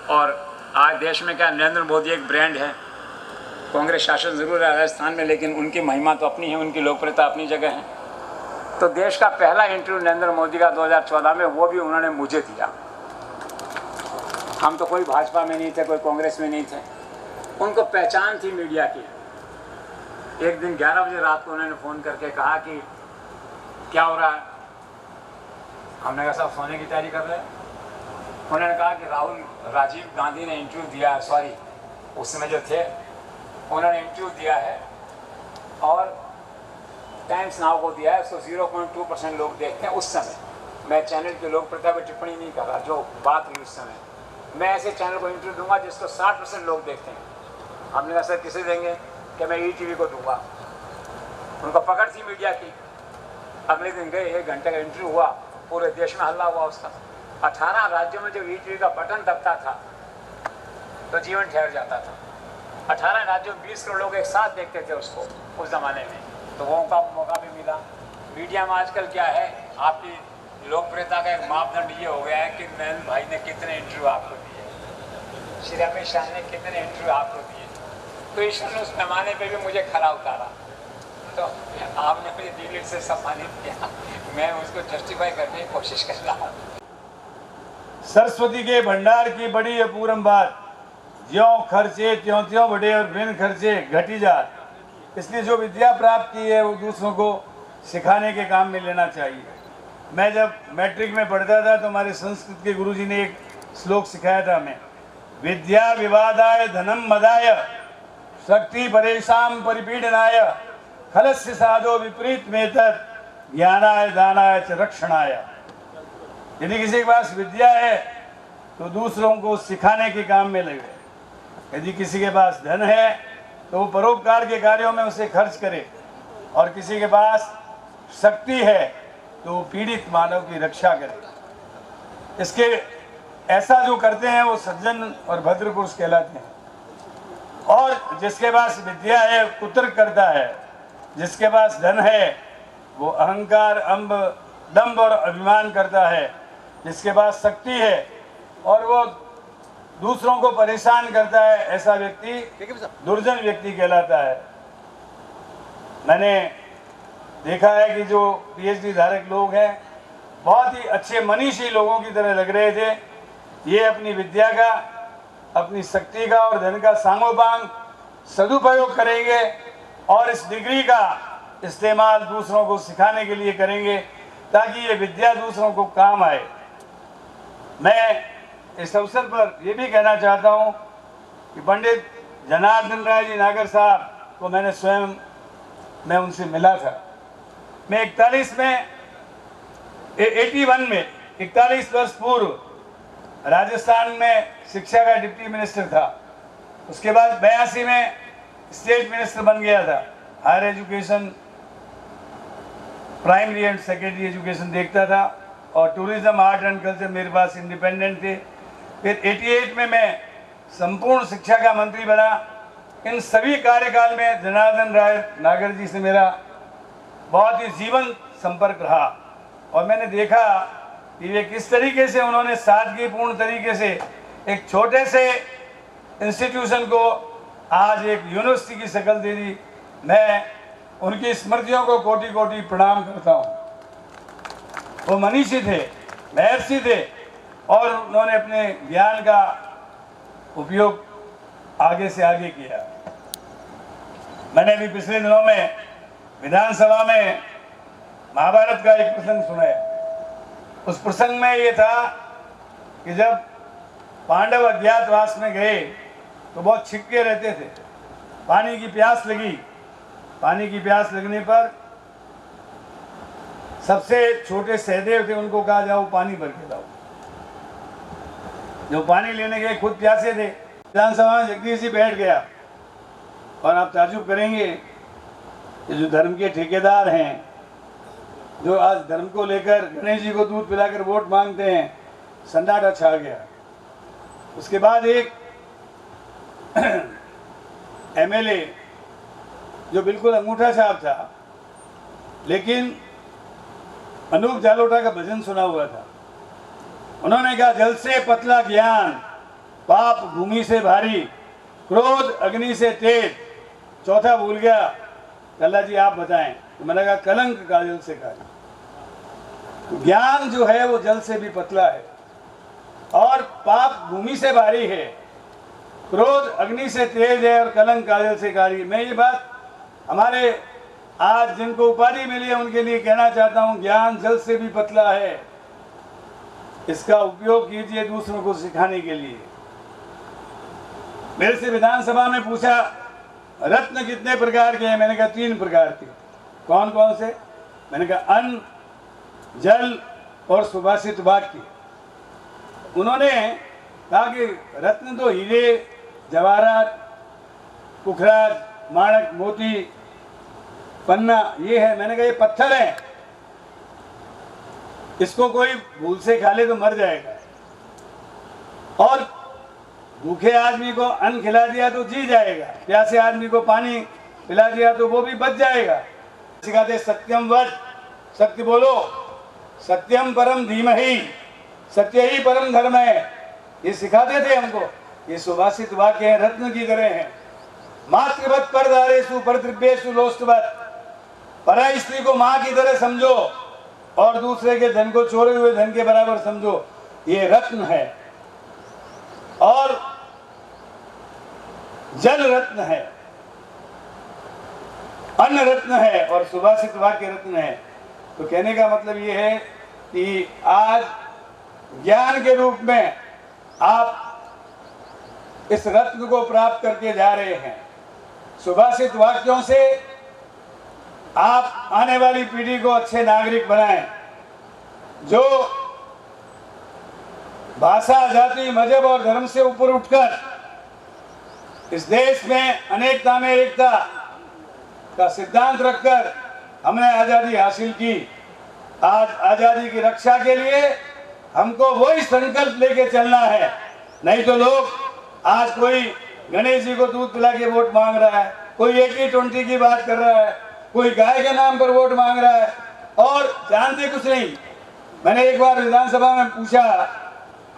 Speaker 8: और आज देश में क्या नरेंद्र मोदी एक ब्रांड है। कांग्रेस शासन जरूर है राजस्थान में, लेकिन उनकी महिमा तो अपनी है, उनकी लोकप्रियता अपनी जगह है। तो देश का पहला इंटरव्यू नरेंद्र मोदी का 2014 में, वो भी उन्होंने मुझे दिया। हम तो कोई भाजपा में नहीं थे, कोई कांग्रेस में नहीं थे, उनको पहचान थी मीडिया की। एक दिन 11 बजे रात को उन्होंने फ़ोन करके कहा कि क्या हो रहा है। हमने कहा साहब सोने की तैयारी कर रहे हैं। उन्होंने कहा कि राजीव गांधी ने इंटरव्यू दिया है, सॉरी उस समय जो थे उन्होंने इंटरव्यू दिया है और टाइम्स नाउ को दिया है, उसको 0.2% लोग देखते हैं। उस समय मैं चैनल के लोकप्रियता पर टिप्पणी नहीं कर रहा, जो बात हुई उस समय, मैं ऐसे चैनल को इंटरव्यू दूंगा जिसको 60% लोग देखते हैं। हमने कहा सर किसे देंगे, कि मैं ईटीवी को दूंगा। उनको पकड़ थी मीडिया की। अगले दिन गए, 1 घंटे का इंटरव्यू हुआ, पूरे देश में हल्ला हुआ उसका। 18 राज्यों में जब ईटीवी का बटन दबता था तो जीवन ठहर जाता था। 18 राज्यों 20 करोड़ लोग एक साथ देखते थे उसको उस ज़माने में, तो वो का मौका भी मिला। मीडिया में आजकल क्या है, आपकी लोकप्रियता का एक मापदंड ये हो गया है कि नयन भाई ने कितने इंटरव्यू आपको दिए, श्री अमित शाह ने कितने इंटरव्यू आपको दिए, तो ईश्वर उस पैमाने पे भी मुझे खरा उतारा, तो आपने मुझे दिल से सम्मानित किया, मैं उसको जस्टिफाई करने की कोशिश कर रहा हूँ।
Speaker 3: सरस्वती के भंडार की बड़ी अपूरम बात, ज्यों खर्चे त्यों त्यों बढ़े और बिन खर्चे घटी जात। इसलिए जो विद्या प्राप्त की है वो दूसरों को सिखाने के काम में लेना चाहिए। मैं जब मैट्रिक में पढ़ता था तो हमारे संस्कृत के गुरुजी ने एक श्लोक सिखाया था हमें, विद्या विवादाय धनम मदाय शक्ति परेशान परिपीडनाय खलस्य साधो विपरीत मेतत् ज्ञानाय दानाय च रक्षणाय। यदि किसी के पास विद्या है तो दूसरों को सिखाने के काम में लगे, यदि किसी के पास धन है तो वो परोपकार के कार्यों में उसे खर्च करे, और किसी के पास शक्ति है तो वो पीड़ित मानव की रक्षा करे। इसके ऐसा जो करते हैं वो सज्जन और भद्र पुरुष कहलाते हैं। और जिसके पास विद्या है पुत्र करता है, जिसके पास धन है वो अहंकार दंभ और अभिमान करता है, जिसके पास शक्ति है और वो दूसरों को परेशान करता है, ऐसा व्यक्ति दुर्जन व्यक्ति कहलाता है। मैंने देखा है कि जो पीएचडी धारक लोग हैं बहुत ही अच्छे मनीषी लोगों की तरह लग रहे थे, ये अपनी विद्या का, अपनी शक्ति का और धन का सांगोपांग सदुपयोग करेंगे और इस डिग्री का इस्तेमाल दूसरों को सिखाने के लिए करेंगे ताकि ये विद्या दूसरों को काम आए। मैं इस अवसर पर ये भी कहना चाहता हूँ कि पंडित जनार्दन राय जी नागर साहब को मैंने स्वयं मैं उनसे मिला था। मैं 41 में 41 वर्ष पूर्व राजस्थान में शिक्षा का डिप्टी मिनिस्टर था। उसके बाद 82 में स्टेट मिनिस्टर बन गया था। Higher education, primary and secondary education देखता था और टूरिज्म, आर्ट एंड कल्चर मेरे पास इंडिपेंडेंट थे। फिर 88 में मैं संपूर्ण शिक्षा का मंत्री बना। इन सभी कार्यकाल में जनार्दन राय नागर जी से मेरा बहुत ही जीवन संपर्क रहा और मैंने देखा कि वे किस तरीके से उन्होंने सादगीपूर्ण तरीके से एक छोटे से इंस्टीट्यूशन को आज एक यूनिवर्सिटी की शक्ल दे दी। मैं उनकी स्मृतियों को कोटि कोटि प्रणाम करता हूँ। वो मनीषी थे, महर्षि थे और उन्होंने अपने ज्ञान का उपयोग आगे से आगे किया। मैंने भी पिछले दिनों में विधानसभा में महाभारत का एक प्रसंग सुनाया। उस प्रसंग में ये था कि जब पांडव अज्ञातवास में गए तो बहुत छिपके रहते थे। पानी की प्यास लगी। पानी की प्यास लगने पर सबसे छोटे सहदेव थे, उनको कहा जाओ पानी भर के लाओ। जो पानी लेने गए खुद प्यासे थे। विधानसभा में जगदीश जी बैठ गया और आप ताजुब करेंगे कि जो धर्म के ठेकेदार हैं, जो आज धर्म को लेकर गणेश जी को दूध पिलाकर वोट मांगते हैं, सन्नाटा छा गया। उसके बाद एक एमएलए जो बिल्कुल अंगूठा छाप था, लेकिन अनूप जालोटा का भजन सुना हुआ था, उन्होंने कहा जल से पतला ज्ञान, पाप भूमि से भारी, क्रोध अग्नि से तेज। चौथा भूल गया, कल्ला जी आप बताएं। तो मैंने कहा कलंक काजल से काली। ज्ञान जो है वो जल से भी पतला है और पाप भूमि से भारी है, क्रोध अग्नि से तेज है और कलंक काजल से काली। मैं ये बात हमारे आज जिनको उपाधि मिली है उनके लिए कहना चाहता हूँ, ज्ञान जल से भी पतला है, इसका उपयोग कीजिए दूसरों को सिखाने के लिए। मेरे से विधानसभा में पूछा रत्न कितने प्रकार के हैं, मैंने कहा 3 प्रकार के। कौन कौन से? मैंने कहा अन्न, जल और सुभाषित वाक्य। उन्होंने कहा कि रत्न तो हीरे, जवाहरात, पुखराज, माणक, मोती, पन्ना ये है। मैंने कहा ये पत्थर है, इसको कोई भूल से खा ले तो मर जाएगा। और
Speaker 10: भूखे आदमी को अन्न खिला दिया तो जी जाएगा, प्यासे आदमी को पानी पिला दिया तो वो भी बच जाएगा। सिखाते सत्यम वद, सत्य बोलो, सत्यम परम धीमहि, सत्य ही परम धर्म है, ये सिखाते थे हमको। ये सुभाषित वाक्य हैं, रत्न की तरह हैं। मातृवत परदारेषु परद्रव्येषु लोष्टवत, पराई स्त्री को माँ की तरह समझो और दूसरे के धन को चोरे हुए धन के बराबर समझो, ये रत्न है। और जल रत्न है, अन्न रत्न है और सुभाषित वाक्य रत्न है। तो कहने का मतलब ये है कि आज ज्ञान के रूप में आप इस रत्न को प्राप्त करके जा रहे हैं। सुभाषित वाक्यों से आप आने वाली पीढ़ी को अच्छे नागरिक बनाएं, जो भाषा, जाति, मजहब और धर्म से ऊपर उठकर इस देश में अनेकता में एकता का सिद्धांत रखकर हमने आज़ादी हासिल की। आज आज़ादी की रक्षा के लिए हमको वही संकल्प लेके चलना है। नहीं तो लोग आज कोई गणेश जी को दूध पिला के वोट मांग रहा है, कोई 80-20 की बात कर रहा है, कोई गाय के नाम पर वोट मांग रहा है और जानते कुछ नहीं। मैंने एक बार विधानसभा में पूछा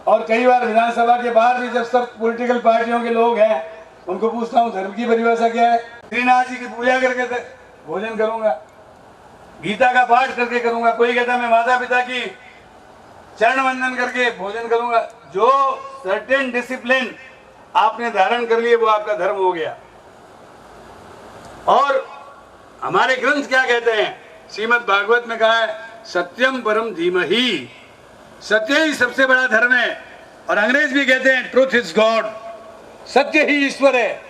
Speaker 10: और कई बार विधानसभा के बाहर भी जब सब पॉलिटिकल पार्टियों के लोग हैं उनको पूछता हूँ धर्म की परिभाषा क्या है। श्रीनाथ जी की पूजा करके भोजन करूंगा, गीता का पाठ करके करूंगा, कोई कहता मैं माता पिता की चरण वंदन करके भोजन करूंगा। जो सर्टेन डिसिप्लिन आपने धारण कर लिए वो आपका धर्म हो गया। और हमारे ग्रंथ क्या कहते हैं, श्रीमद् भागवत में कहा है सत्यम परम धीमहि, सत्य ही सबसे बड़ा धर्म है। और अंग्रेज भी कहते हैं ट्रूथ इज गॉड, सत्य ही ईश्वर है।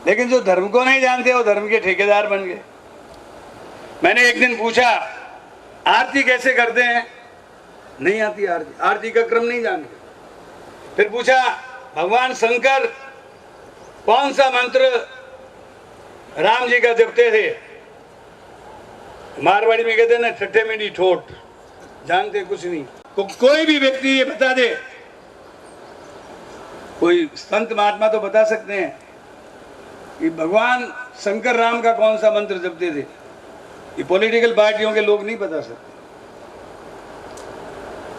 Speaker 10: लेकिन जो धर्म को नहीं जानते वो धर्म के ठेकेदार बन गए। मैंने एक दिन पूछा आरती कैसे करते हैं, नहीं आती आरती, आरती का क्रम नहीं जानते। फिर पूछा भगवान शंकर कौन सा मंत्र राम जी का जपते थे, मारवाड़ी में कहते हैं ना ठट्ठे में ठोट, जानते कुछ नहीं। कोई भी व्यक्ति ये बता दे, कोई संत महात्मा तो बता सकते हैं कि भगवान शंकर राम का कौन सा मंत्र जपते थे। ये पॉलिटिकल पार्टियों के लोग नहीं बता सकते।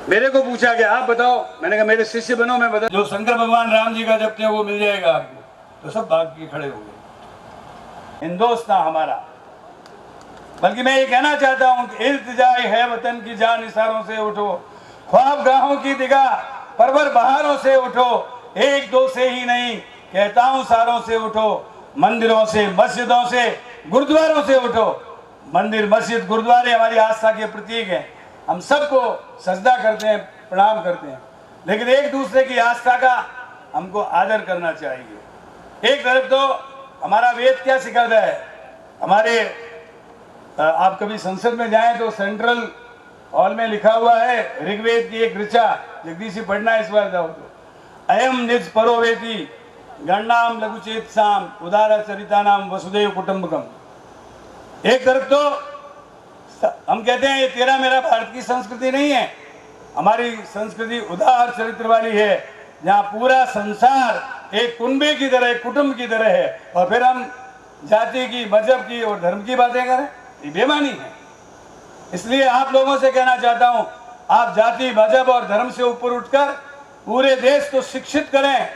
Speaker 10: मेरे को पूछा कि आप बताओ, मैंने कहा मेरे शिष्य बनो, मैं बता। जो शंकर भगवान राम जी का जपते हैं वो मिल जाएगा आपको। तो सब भाग के खड़े हो गए। हिंदुस्तान हमारा, बल्कि मैं ये कहना चाहता हूँ कि इल्तिजाए है वतन की जान इशारों से उठो, ख्वाबगाहों की दिगाह परवर बहारों से उठो, एक दो से ही नहीं कहता हूँ सारों से उठो, मंदिरों से, मस्जिदों से, गुरुद्वारों से उठो। मंदिर, मस्जिद, गुरुद्वारे हमारी आस्था के प्रतीक हैं। हम सबको सजदा करते हैं, प्रणाम करते हैं, लेकिन एक दूसरे की आस्था का हमको आदर करना चाहिए। एक तरफ तो हमारा वेद क्या सिखाता है, हमारे आप कभी संसद में जाएं तो सेंट्रल हॉल में लिखा हुआ है ऋग्वेद की एक ऋचा, जगदीश जी पढ़ना इस बार जाओ तो, अयम निज परोवेति गणनाम लघुचेतसाम उदार चरिता नाम वसुदेव कुटुंबकम। एक तरफ तो हम कहते हैं ये तेरा मेरा भारत की संस्कृति नहीं है, हमारी संस्कृति उदार चरित्र वाली है, जहाँ पूरा संसार एक कुंबे की तरह, एक कुटुंब की तरह है, और फिर हम जाति की, मजहब की और धर्म की बातें करें, ये बेईमानी है। इसलिए आप लोगों से कहना चाहता हूँ, आप जाति, मजहब और धर्म से ऊपर उठकर पूरे देश को शिक्षित करें,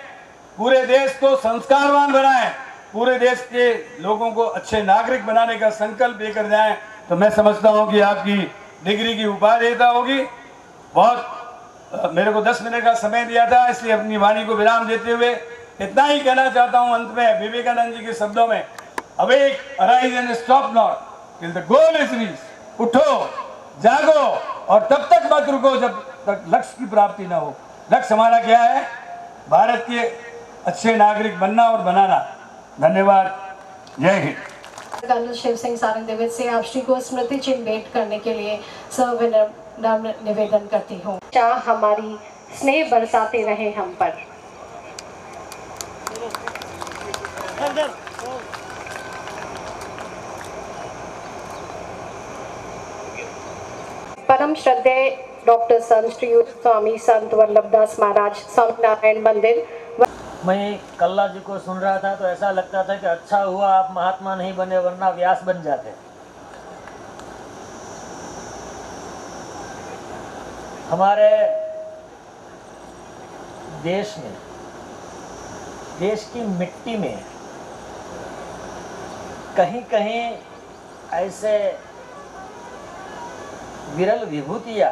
Speaker 10: पूरे देश को संस्कारवान बनाएं, पूरे देश के लोगों को अच्छे नागरिक बनाने का संकल्प लेकर जाएं, तो मैं समझता हूं कि आपकी डिग्री की उपादेयता होगी। बहुत मेरे को 10 मिनट का समय दिया था, इसलिए अपनी वाणी को विराम देते हुए इतना ही कहना चाहता हूं अंत में विवेकानंद जी के शब्दों में, awake, arise and stop not till the goal is reached. उठो, जागो और तब तक मत रुको जब तक लक्ष्य की प्राप्ति ना हो। लक्ष्य हमारा क्या है? भारत के अच्छे नागरिक बनना और बनाना। धन्यवाद, जय हिंद।
Speaker 1: कर्नल शिव सिंह सारंगदेव से आप श्री को स्मृति चिन्ह भेंट करने के लिए सविनम्र निवेदन करती हूँ। चाह हमारी स्नेह बरसाते रहे हम पर। परम श्रद्धेय डॉक्टर संत श्री स्वामी संत वल्लभदास महाराज स्वामी नारायण मंदिर
Speaker 11: मैं कल्ला जी को सुन रहा था तो ऐसा लगता था कि अच्छा हुआ आप महात्मा नहीं बने, वरना व्यास बन जाते। हमारे देश में, देश की मिट्टी में कहीं कहीं ऐसे विरल विभूतियाँ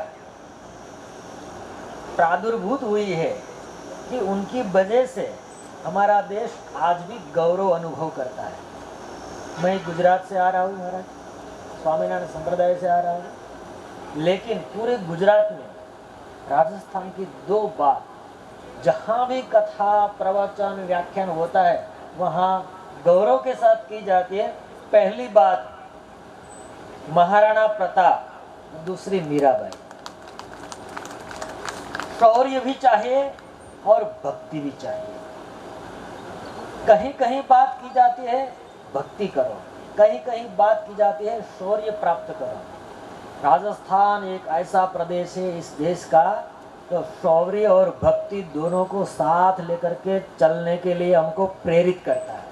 Speaker 11: प्रादुर्भूत हुई है कि उनकी वजह से हमारा देश आज भी गौरव अनुभव करता है। मैं गुजरात से आ रहा हूँ महाराज, स्वामीनारायण संप्रदाय से आ रहा हूँ, लेकिन पूरे गुजरात में राजस्थान की 2 बात जहाँ भी कथा प्रवचन व्याख्यान होता है वहाँ गौरव के साथ की जाती है। पहली बात महाराणा प्रताप, दूसरी मीराबाई। शौर्य भी चाहिए और भक्ति भी चाहिए। कहीं कहीं बात की जाती है भक्ति करो, कहीं कहीं बात की जाती है शौर्य प्राप्त करो। राजस्थान एक ऐसा प्रदेश है इस देश का तो शौर्य और भक्ति दोनों को साथ लेकर के चलने के लिए हमको प्रेरित करता है।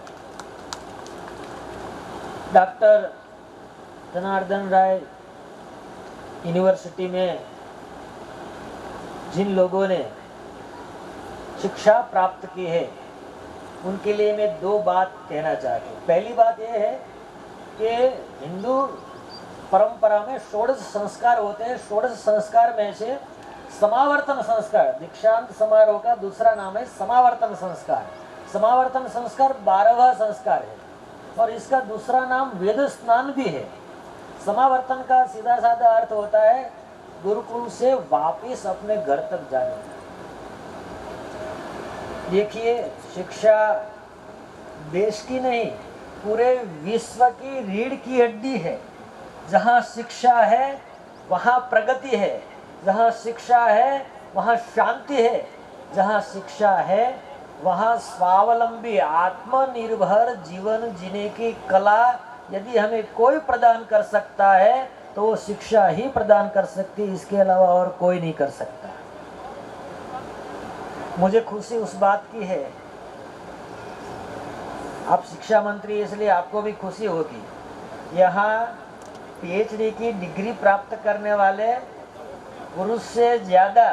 Speaker 11: डॉक्टर जनार्दन राय यूनिवर्सिटी में जिन लोगों ने शिक्षा प्राप्त की है उनके लिए मैं 2 बात कहना चाहता हूँ। पहली बात यह है कि हिंदू परंपरा में 16 संस्कार होते हैं। 16 संस्कार में से समावर्तन संस्कार, दीक्षांत समारोह का दूसरा नाम है समावर्तन संस्कार। समावर्तन संस्कार 12वां संस्कार है और इसका दूसरा नाम वेद स्नान भी है। समावर्तन का सीधा साधा अर्थ होता है गुरुकुल से वापस अपने घर तक जाने का। देखिए, शिक्षा देश की नहीं पूरे विश्व की रीढ़ की हड्डी है। जहाँ शिक्षा है वहाँ प्रगति है, जहाँ शिक्षा है वहाँ शांति है, जहाँ शिक्षा है वहाँ स्वावलंबी आत्मनिर्भर जीवन जीने की कला यदि हमें कोई प्रदान कर सकता है तो वो शिक्षा ही प्रदान कर सकती है, इसके अलावा और कोई नहीं कर सकता। मुझे खुशी उस बात की है, आप शिक्षा मंत्री इसलिए आपको भी खुशी होगी, यहाँ पीएचडी की डिग्री प्राप्त करने वाले पुरुष से ज़्यादा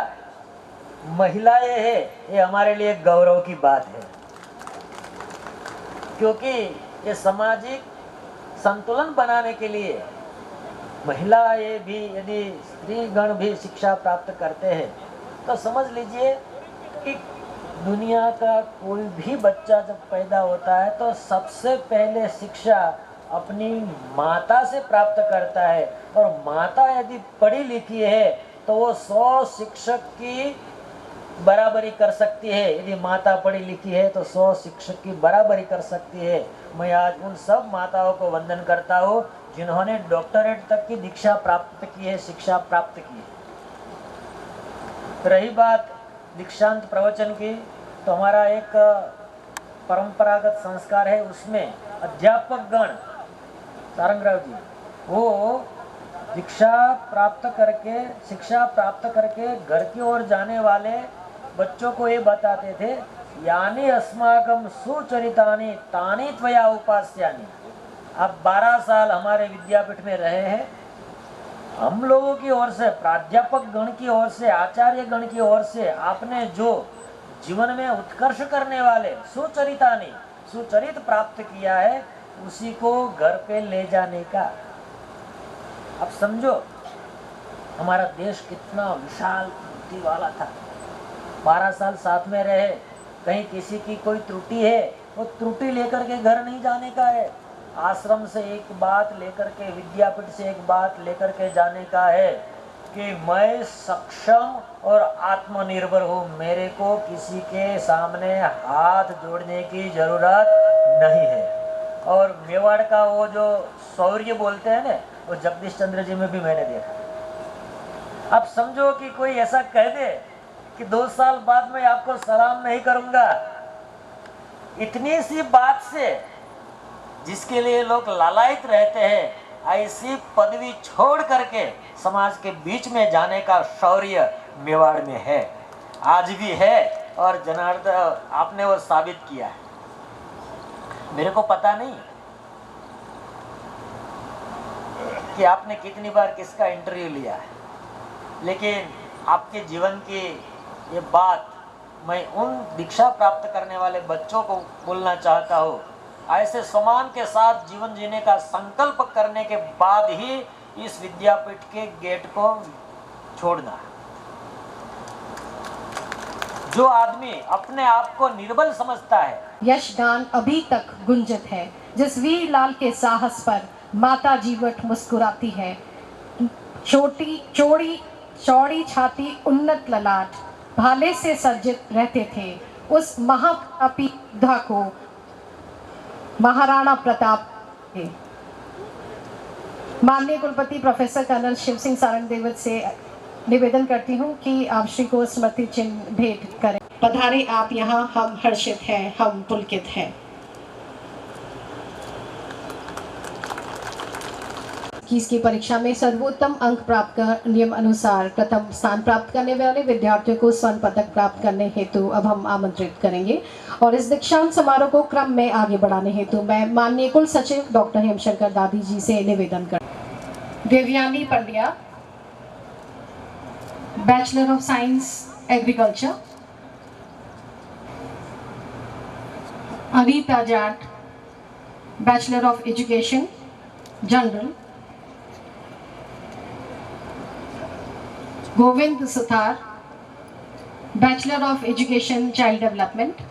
Speaker 11: महिलाएं हैं। ये हमारे लिए गौरव की बात है, क्योंकि ये सामाजिक संतुलन बनाने के लिए महिलाएं भी, यदि स्त्रीगण भी शिक्षा प्राप्त करते हैं तो समझ लीजिए कि दुनिया का कोई भी बच्चा जब पैदा होता है तो सबसे पहले शिक्षा अपनी माता से प्राप्त करता है। और माता यदि पढ़ी लिखी है तो वो 100 शिक्षक की बराबरी कर सकती है। यदि माता पढ़ी लिखी है तो 100 शिक्षक की बराबरी कर सकती है। मैं आज उन सब माताओं को वंदन करता हूँ जिन्होंने डॉक्टरेट तक की दीक्षा प्राप्त की है, शिक्षा प्राप्त की है। रही बात दीक्षांत प्रवचन की, तो हमारा एक परंपरागत संस्कार है, उसमें अध्यापक गण सारंगराव जी वो दीक्षा प्राप्त करके, शिक्षा प्राप्त करके घर की ओर जाने वाले बच्चों को ये बताते थे, यानी अस्माकं सुचरितानि तानि त्वया उपास्यानि। आप 12 साल हमारे विद्यापीठ में रहे हैं, हम लोगों की ओर से, प्राध्यापक गण की ओर से, आचार्य गण की ओर से आपने जो जीवन में उत्कर्ष करने वाले सुचरितानि, सुचरित प्राप्त किया है, उसी को घर पे ले जाने का। अब समझो हमारा देश कितना विशाल बुद्धि वाला था। 12 साल साथ में रहे, कहीं किसी की कोई त्रुटि है वो त्रुटि लेकर के घर नहीं जाने का है, आश्रम से एक बात लेकर के, विद्यापीठ से एक बात लेकर के जाने का है कि मैं सक्षम और आत्मनिर्भर हूँ, मेरे को किसी के सामने हाथ जोड़ने की जरूरत नहीं है। और मेवाड़ का वो जो शौर्य बोलते हैं ना, वो जगदीश चंद्र जी में भी मैंने देखा। अब समझो कि कोई ऐसा कह दे कि 2 साल बाद मैं आपको सलाम नहीं करूंगा, इतनी सी बात से जिसके लिए लोग लालायित रहते हैं, ऐसी पदवी छोड़ करके समाज के बीच में जाने का शौर्य मेवाड़ में है, आज भी है। और जनार्दन आपने वो साबित किया है। मेरे को पता नहीं कि आपने कितनी बार किसका इंटरव्यू लिया है, लेकिन आपके जीवन की ये बात मैं उन दीक्षा प्राप्त करने वाले बच्चों को बोलना चाहता हूँ। ऐसे सम्मान के साथ जीवन जीने का संकल्प करने के बाद ही इस विद्यापीठ के गेट को छोड़ना। जो आदमी अपने आप को निर्बल समझता है,
Speaker 1: यशगान अभी तक गुंजित है। जिस वीर लाल के साहस पर माता जीवट मुस्कुराती है। चौड़ी छाती, उन्नत ललाट, भाले से सज्जित रहते थे। उस महाप्रतापी योद्धा को महाराणा प्रताप थे। माननीय कुलपति प्रोफेसर कर्नल शिव सिंह सारंग देवत से निवेदन करती हूँ कि आप श्री को स्मृति चिन्ह भेंट करें। पधारे आप यहाँ, हम हर्षित हैं, हम पुलकित हैं। की परीक्षा में सर्वोत्तम अंक प्राप्त कर नियम अनुसार प्रथम स्थान प्राप्त करने वाले विद्यार्थियों को स्वर्ण पदक प्राप्त करने हेतु अब हम आमंत्रित करेंगे। और इस दीक्षांत समारोह को क्रम में आगे बढ़ाने हेतु मैं माननीय कुल सचिव डॉक्टर हेमशंकर दादी जी से निवेदन कर। Devyani Pandya, bachelor of science agriculture. Anita Jat, bachelor of education general. Govind Suthar, bachelor of education child development.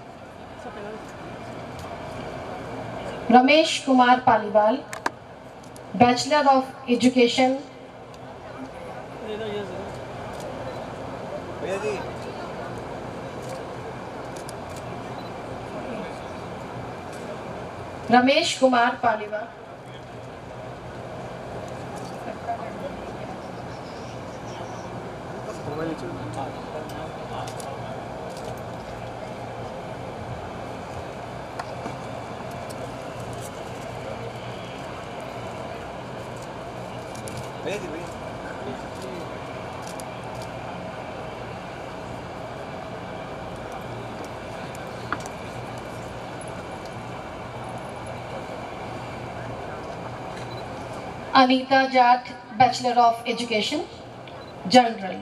Speaker 1: Ramesh Kumar Paliwal, bachelor of education Ramesh Kumar Paliwal. Anita Jat, bachelor of education general.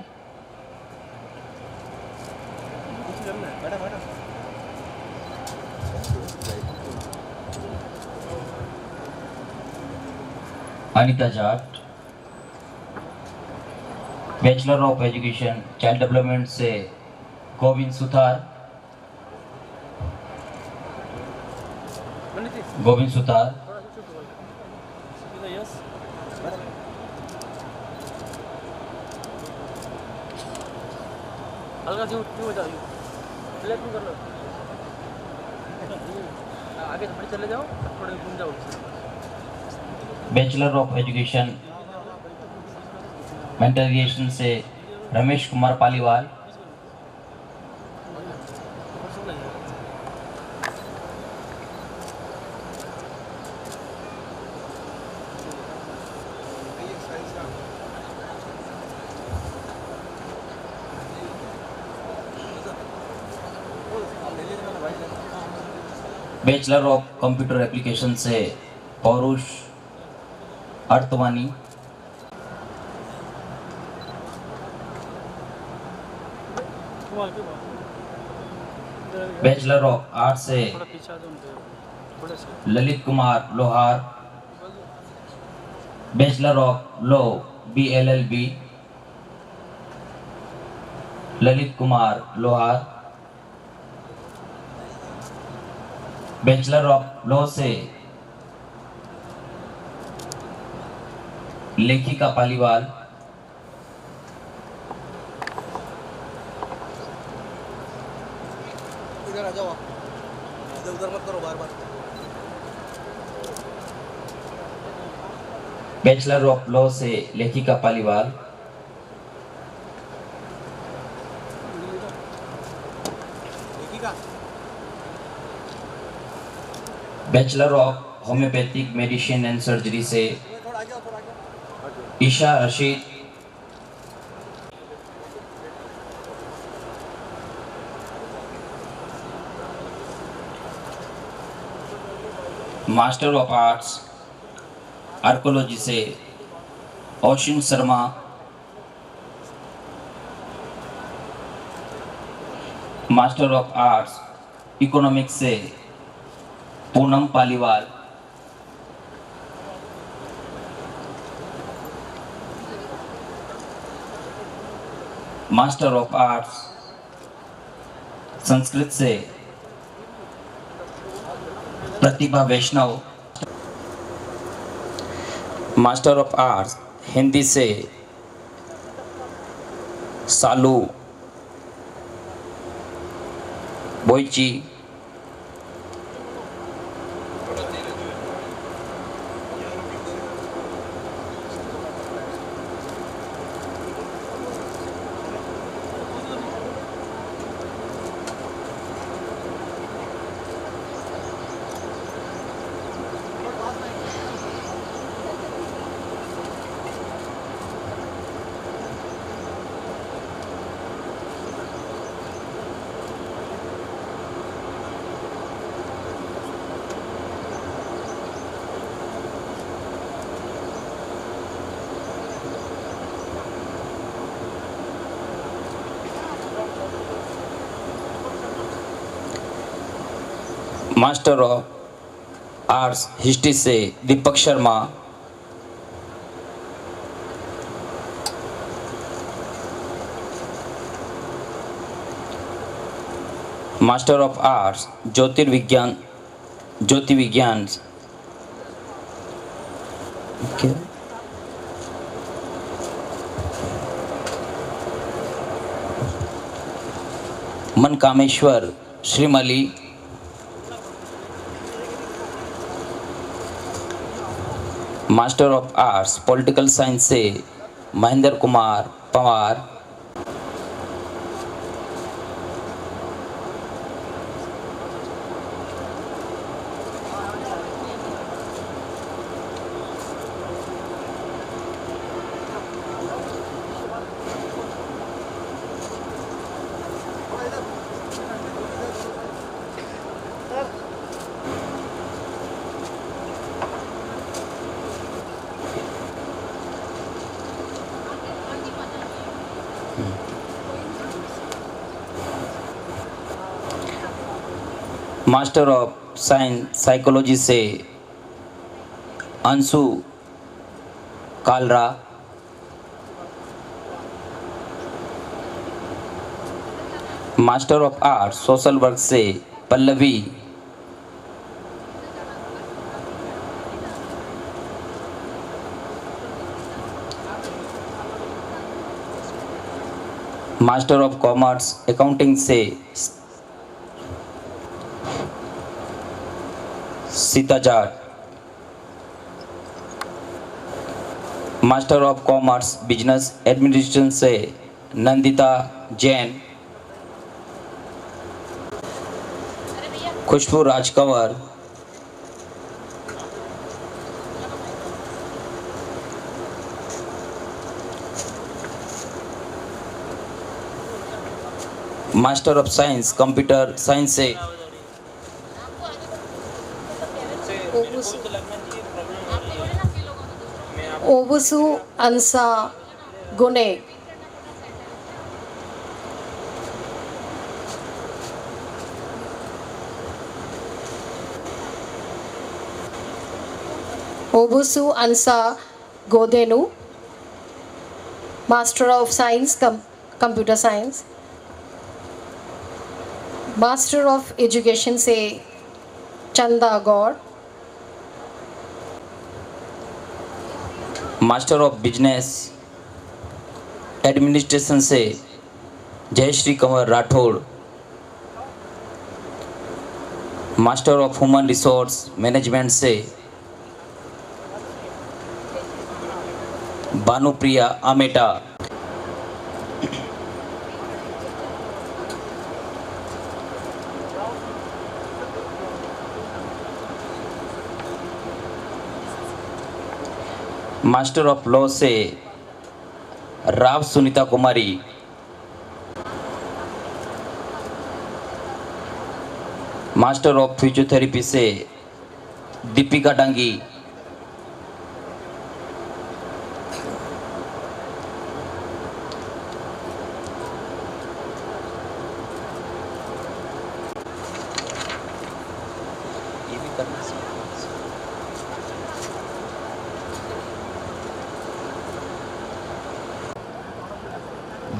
Speaker 12: Anita Jat, bachelor of education child development से गोविंद सुथार।
Speaker 9: आगे थोड़ी चले जाओ, थोड़े घूम जाओ।
Speaker 12: Bachelor of education mental education से Ramesh Kumar Paliwal. Bachelor of computer application से पौरुष अर्थवानी। बैचलर ऑफ आर्ट से Lalit Kumar Lohar. Bachelor of law BLLB Lalit Kumar Lohar. Bachelor of law से लेखिका पालीवाल।
Speaker 9: इधर आ जाओ, इधर उधर मत करो बार-बार।
Speaker 12: बैचलर ऑफ लॉ से Lekhika Paliwal. Bachelor of homeopathic medicine and surgery से Isha Rashid. Master of arts archaeology से Oshin Sharma, master of arts economics से Poonam Paliwal, master of arts Sanskrit से Pratibha Vaishnav, master of arts Hindi से Salu Boichi, master of arts history से Deepak Sharma, master of arts ज्योतिर्विज्ञान Mankameshwar Shrimali, master of arts political science से Mahendra Kumar Pawar, master of science psychology से Anshu Kalra, master of arts social work से Pallavi, master of commerce accounting से Sita Jat, master of commerce business administration से Nandita Jain, Khushboo Rajkanwar, master of science computer science से
Speaker 1: Owusu Ansah गुने, Owusu Ansah गोदेनु, master of science computer science, master of education से Chanda Gaur,
Speaker 12: master of business administration से Jayshree Kanwar Rathore, master of human resource management से Bhanupriya Ameta, master of law से राव सुनीता कुमारी, master of physiotherapy से Deepika Dangi,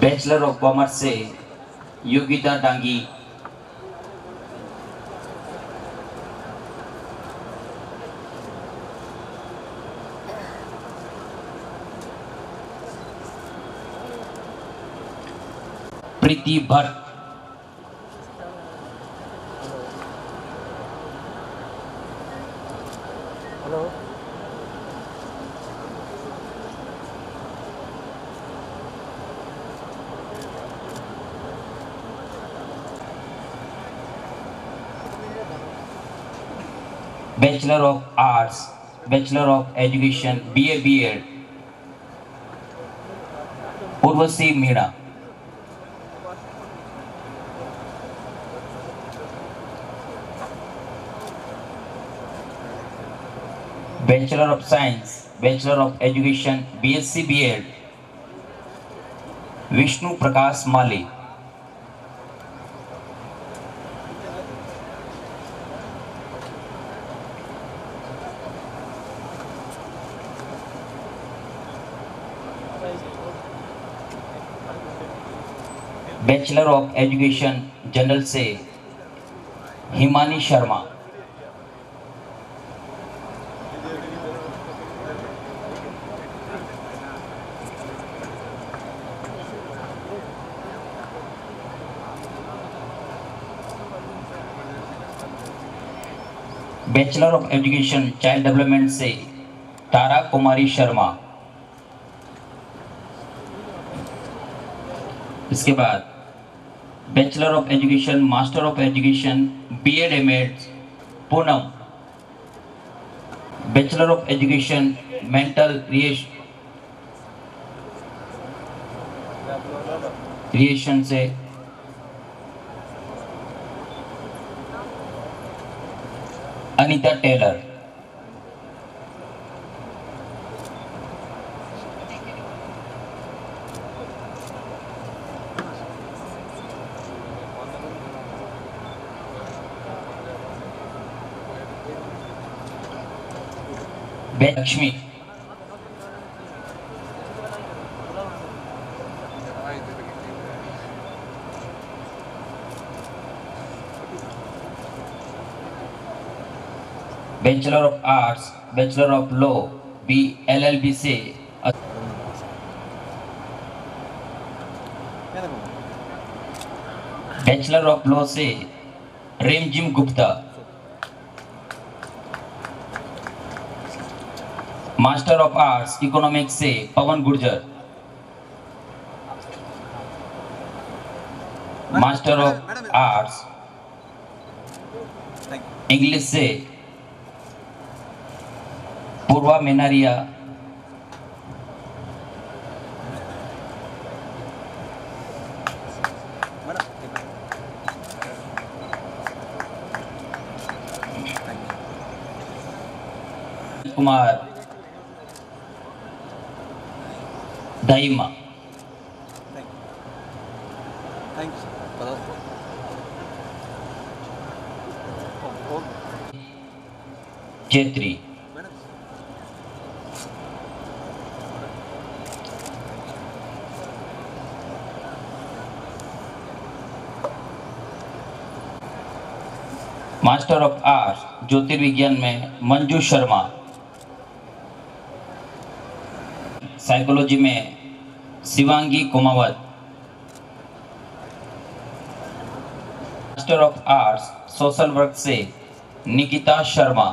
Speaker 12: bachelor of commerce से Yogita Dangi, Preeti Bhatt, bachelor of arts, bachelor of education BA BEd Urvashi Meena, bachelor of science, bachelor of education BSc BEd Vishnu Prakash Mali, bachelor of education general से Himani Sharma, bachelor of education child development से तारा कुमारी शर्मा। इसके बाद bachelor of education master of education BEd MAd Poonam, bachelor of education mental relation से Anita Taylor, Lakshmi, bachelor of arts, bachelor of law LLB से bachelor of law से रेमजिम Gupta, master of arts economics से Pawan Gurjar, master of arts English से Purva Menaria, Kumar Daima, Chhetri, master of arts ज्योतिर्विज्ञान में Manju Sharma, psychology में Shivangi Kumawat, master of arts social work से Nikita Sharma,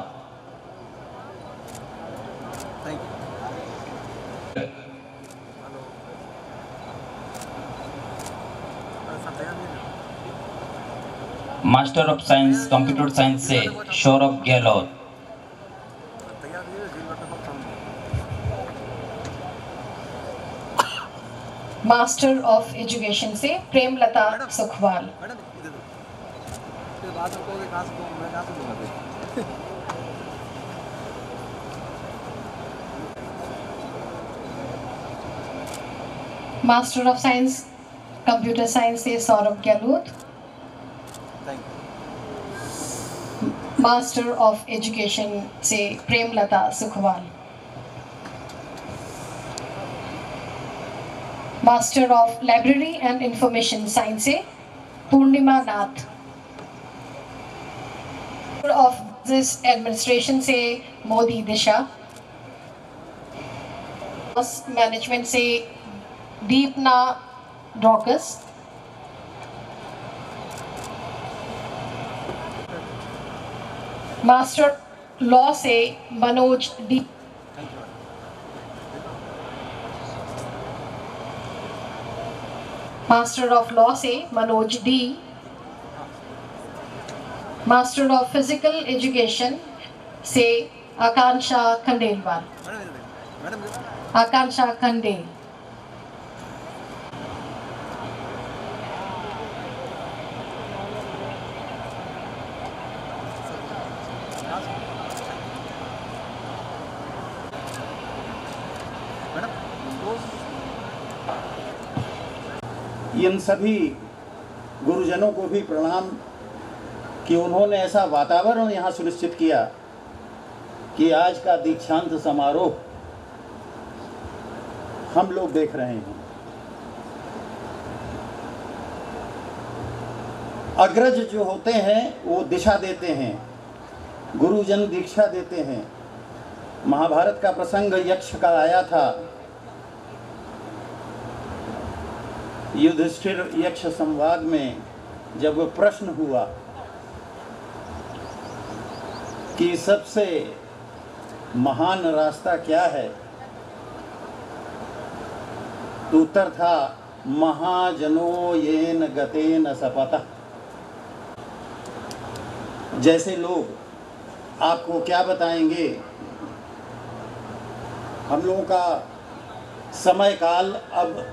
Speaker 12: master of science computer science से Saurabh Gehlot,
Speaker 1: master of education से Premlata Sukhwal, master of science computer science से Saurabh Gehlot, master of education से Premlata Sukhwal, master of library and information science से Purnima Nath, of this administration से मोदी दिशा, management से दीपना Daukaus, master law से Manoj D, master of law से Manoj D, master of physical education से आकांक्षा खंडेलवाल, आकांक्षा खंडेल,
Speaker 3: इन सभी गुरुजनों को भी प्रणाम कि उन्होंने ऐसा वातावरण यहाँ सुनिश्चित किया कि आज का दीक्षांत समारोह हम लोग देख रहे हैं। अग्रज जो होते हैं वो दिशा देते हैं, गुरुजन दीक्षा देते हैं। महाभारत का प्रसंग यक्ष का आया था। युधिष्ठिर यक्ष संवाद में जब प्रश्न हुआ कि सबसे महान रास्ता क्या है, तो उत्तर था महाजनो येन गतेन सपतः। जैसे लोग आपको क्या बताएंगे, हम लोगों का समय काल अब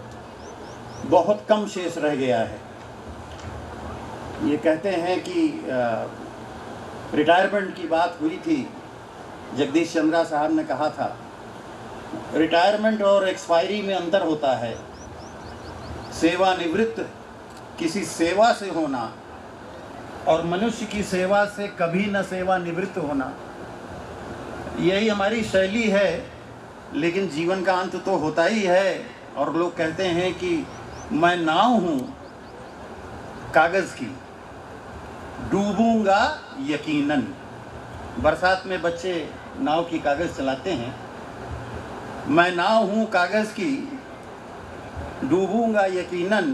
Speaker 3: बहुत कम शेष रह गया है। ये कहते हैं कि रिटायरमेंट की बात हुई थी, जगदीश चंद्रा साहब ने कहा था रिटायरमेंट और एक्सपायरी में अंतर होता है। सेवानिवृत्त किसी सेवा से होना और मनुष्य की सेवा से कभी न सेवानिवृत्त होना, यही हमारी शैली है। लेकिन जीवन का अंत तो होता ही है। और लोग कहते हैं कि मैं नाव हूँ कागज़ की, डूबूंगा यकीनन। बरसात में बच्चे नाव की कागज़ चलाते हैं। मैं नाव हूँ कागज़ की, डूबूंगा यकीनन,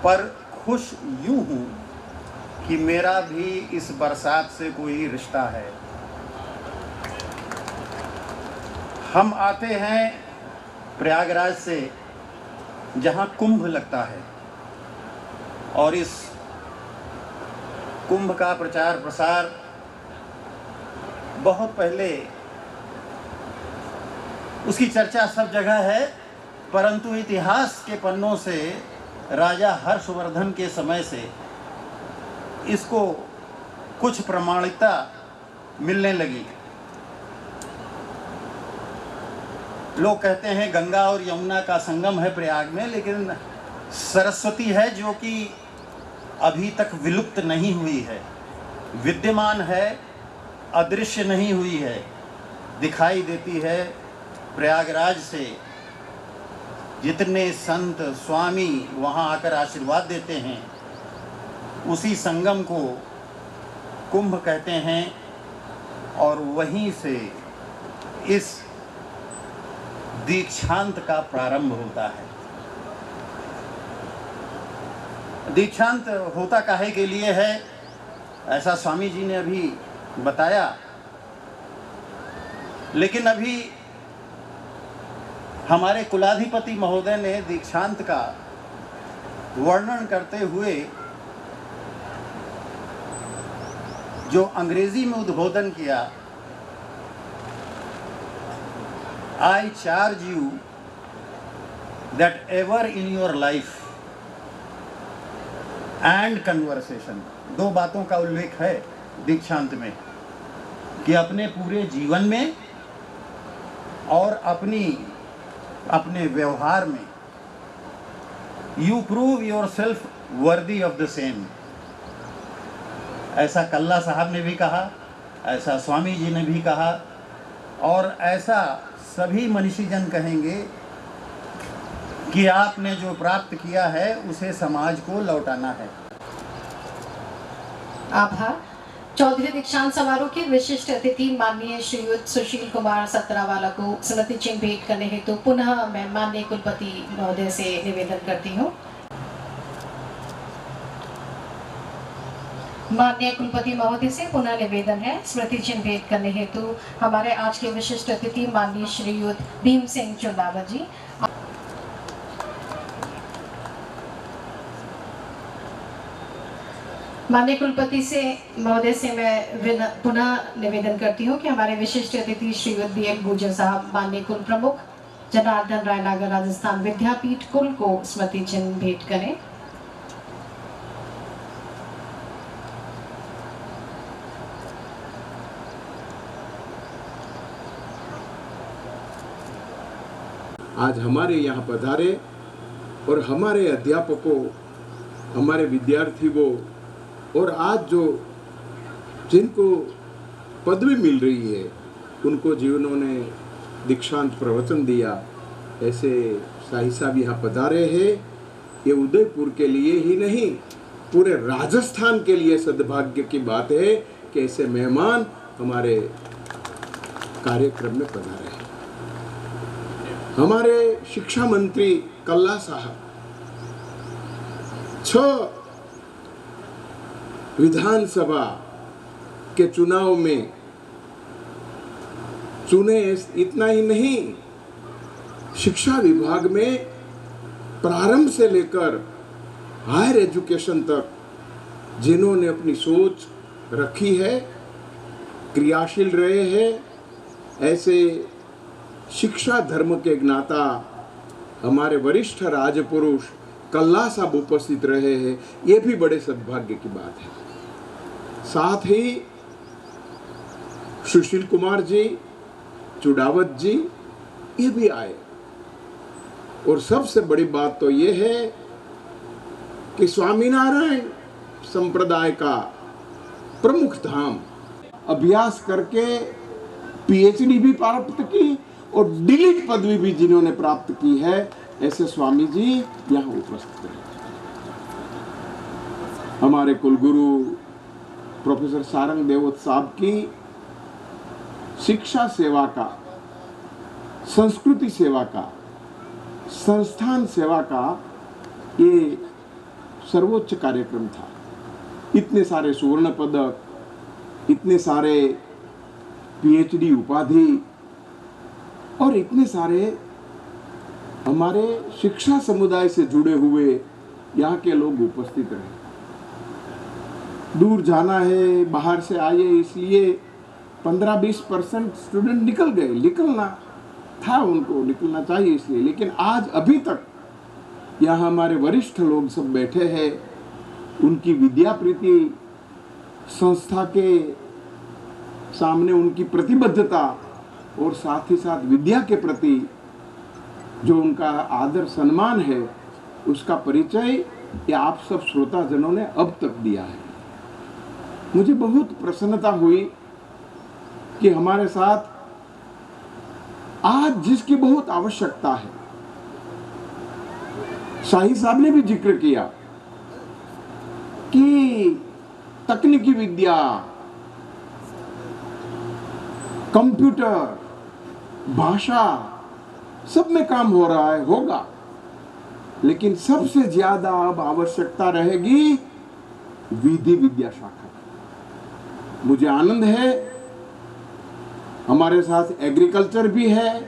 Speaker 3: पर खुश यूँ हूँ कि मेरा भी इस बरसात से कोई रिश्ता है। हम आते हैं प्रयागराज से, जहाँ कुंभ लगता है, और इस कुंभ का प्रचार प्रसार बहुत पहले उसकी चर्चा सब जगह है, परंतु इतिहास के पन्नों से राजा हर्षवर्धन के समय से इसको कुछ प्रमाणिकता मिलने लगी। लोग कहते हैं गंगा और यमुना का संगम है प्रयाग में, लेकिन सरस्वती है जो कि अभी तक विलुप्त नहीं हुई है, विद्यमान है, अदृश्य नहीं हुई है, दिखाई देती है। प्रयागराज से जितने संत स्वामी वहाँ आकर आशीर्वाद देते हैं, उसी संगम को कुंभ कहते हैं, और वहीं से इस दीक्षांत का प्रारंभ होता है। दीक्षांत होता काहे के लिए है, ऐसा स्वामी जी ने अभी बताया। लेकिन अभी हमारे कुलाधिपति महोदय ने दीक्षांत का वर्णन करते हुए जो अंग्रेजी में उद्बोधन किया, I charge you that ever in your life and conversation, दो बातों का उल्लेख है दीक्षांत में, कि अपने पूरे जीवन में और अपने व्यवहार में you prove yourself worthy of the same. ऐसा कल्ला साहब ने भी कहा, ऐसा स्वामी जी ने भी कहा, और ऐसा सभी मनीषीजन कहेंगे कि आपने जो प्राप्त किया है उसे समाज को लौटाना है।
Speaker 1: आभार। चौधरी दीक्षांत समारोह के विशिष्ट अतिथि माननीय श्रीयुत सुशील कुमार सतरावाला को स्मृति चिन्ह भेंट करने हेतु पुनः मैं माननीय कुलपति महोदय से निवेदन करती हूँ। माननीय कुलपति महोदय से पुनः निवेदन है स्मृति चिन्ह भेंट करने हेतु हमारे आज के विशिष्ट अतिथि माननीय श्रीयुत भीम सिंह चुंडावत जी। माननीय कुलपति से महोदय से मैं पुनः निवेदन करती हूँ कि हमारे विशिष्ट अतिथि श्रीयुत BL गुर्जर साहब माननीय कुल प्रमुख जनार्दन राय नागर राजस्थान विद्यापीठ कुल को स्मृति चिन्ह भेंट करें।
Speaker 5: आज हमारे यहाँ पधारे और हमारे अध्यापकों, हमारे विद्यार्थियों और आज जो जिनको पदवी मिल रही है उनको जिन्होंने दीक्षांत प्रवचन दिया, ऐसे शाही साहब यहाँ पधारे हैं। ये उदयपुर के लिए ही नहीं पूरे राजस्थान के लिए सद्भाग्य की बात है कि ऐसे मेहमान हमारे कार्यक्रम में पधारे हैं। हमारे शिक्षा मंत्री कल्ला साहब 6 विधानसभा के चुनाव में चुने, इतना ही नहीं शिक्षा विभाग में प्रारंभ से लेकर हायर एजुकेशन तक जिन्होंने अपनी सोच रखी है, क्रियाशील रहे हैं, ऐसे शिक्षा धर्म के ज्ञाता हमारे वरिष्ठ राजपुरुष कल्ला साहब उपस्थित रहे हैं। ये भी बड़े सद्भाग्य की बात है। साथ ही सुशील कुमार जी, चुडावत जी ये भी आए। और सबसे बड़ी बात तो ये है कि स्वामीनारायण संप्रदाय का प्रमुख धाम अभ्यास करके PhD भी प्राप्त की और डिलीट पदवी भी जिन्होंने प्राप्त की है, ऐसे स्वामी जी यहाँ उपस्थित हैं। हमारे कुलगुरु प्रोफेसर सारंग देवोत साहब की शिक्षा सेवा का, संस्कृति सेवा का, संस्थान सेवा का ये सर्वोच्च कार्यक्रम था। इतने सारे स्वर्ण पदक, इतने सारे PhD उपाधि और इतने सारे हमारे शिक्षा समुदाय से जुड़े हुए यहाँ के लोग उपस्थित रहे। दूर जाना है, बाहर से आए, इसलिए 15-20% स्टूडेंट निकल गए। निकलना था, उनको निकलना चाहिए इसलिए, लेकिन आज अभी तक यहाँ हमारे वरिष्ठ लोग सब बैठे हैं। उनकी विद्याप्रीति संस्था के सामने उनकी प्रतिबद्धता और साथ ही साथ विद्या के प्रति जो उनका आदर सम्मान है, उसका परिचय ये आप सब श्रोताजनों ने अब तक दिया है। मुझे बहुत प्रसन्नता हुई कि हमारे साथ आज जिसकी बहुत आवश्यकता है, शाही साहब ने भी जिक्र किया कि तकनीकी विद्या, कंप्यूटर, भाषा सब में काम हो रहा है, होगा, लेकिन सबसे ज्यादा अब आवश्यकता रहेगी विधि विद्या शाखा। मुझे आनंद है हमारे साथ एग्रीकल्चर भी है,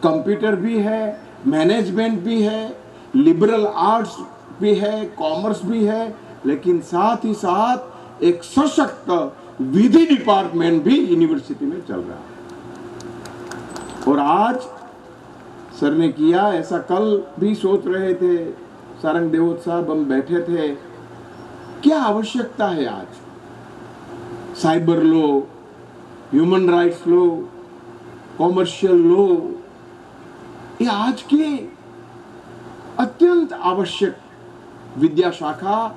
Speaker 5: कंप्यूटर भी है, मैनेजमेंट भी है, लिबरल आर्ट्स भी है, कॉमर्स भी है, लेकिन साथ ही साथ एक सशक्त विधि डिपार्टमेंट भी यूनिवर्सिटी में चल रहा है। और आज सर ने किया ऐसा, कल भी सोच रहे थे सारंग देवोत साहब, हम बैठे थे, क्या आवश्यकता है आज cyber law, human rights law, commercial law, ये आज की अत्यंत आवश्यक विद्या शाखा,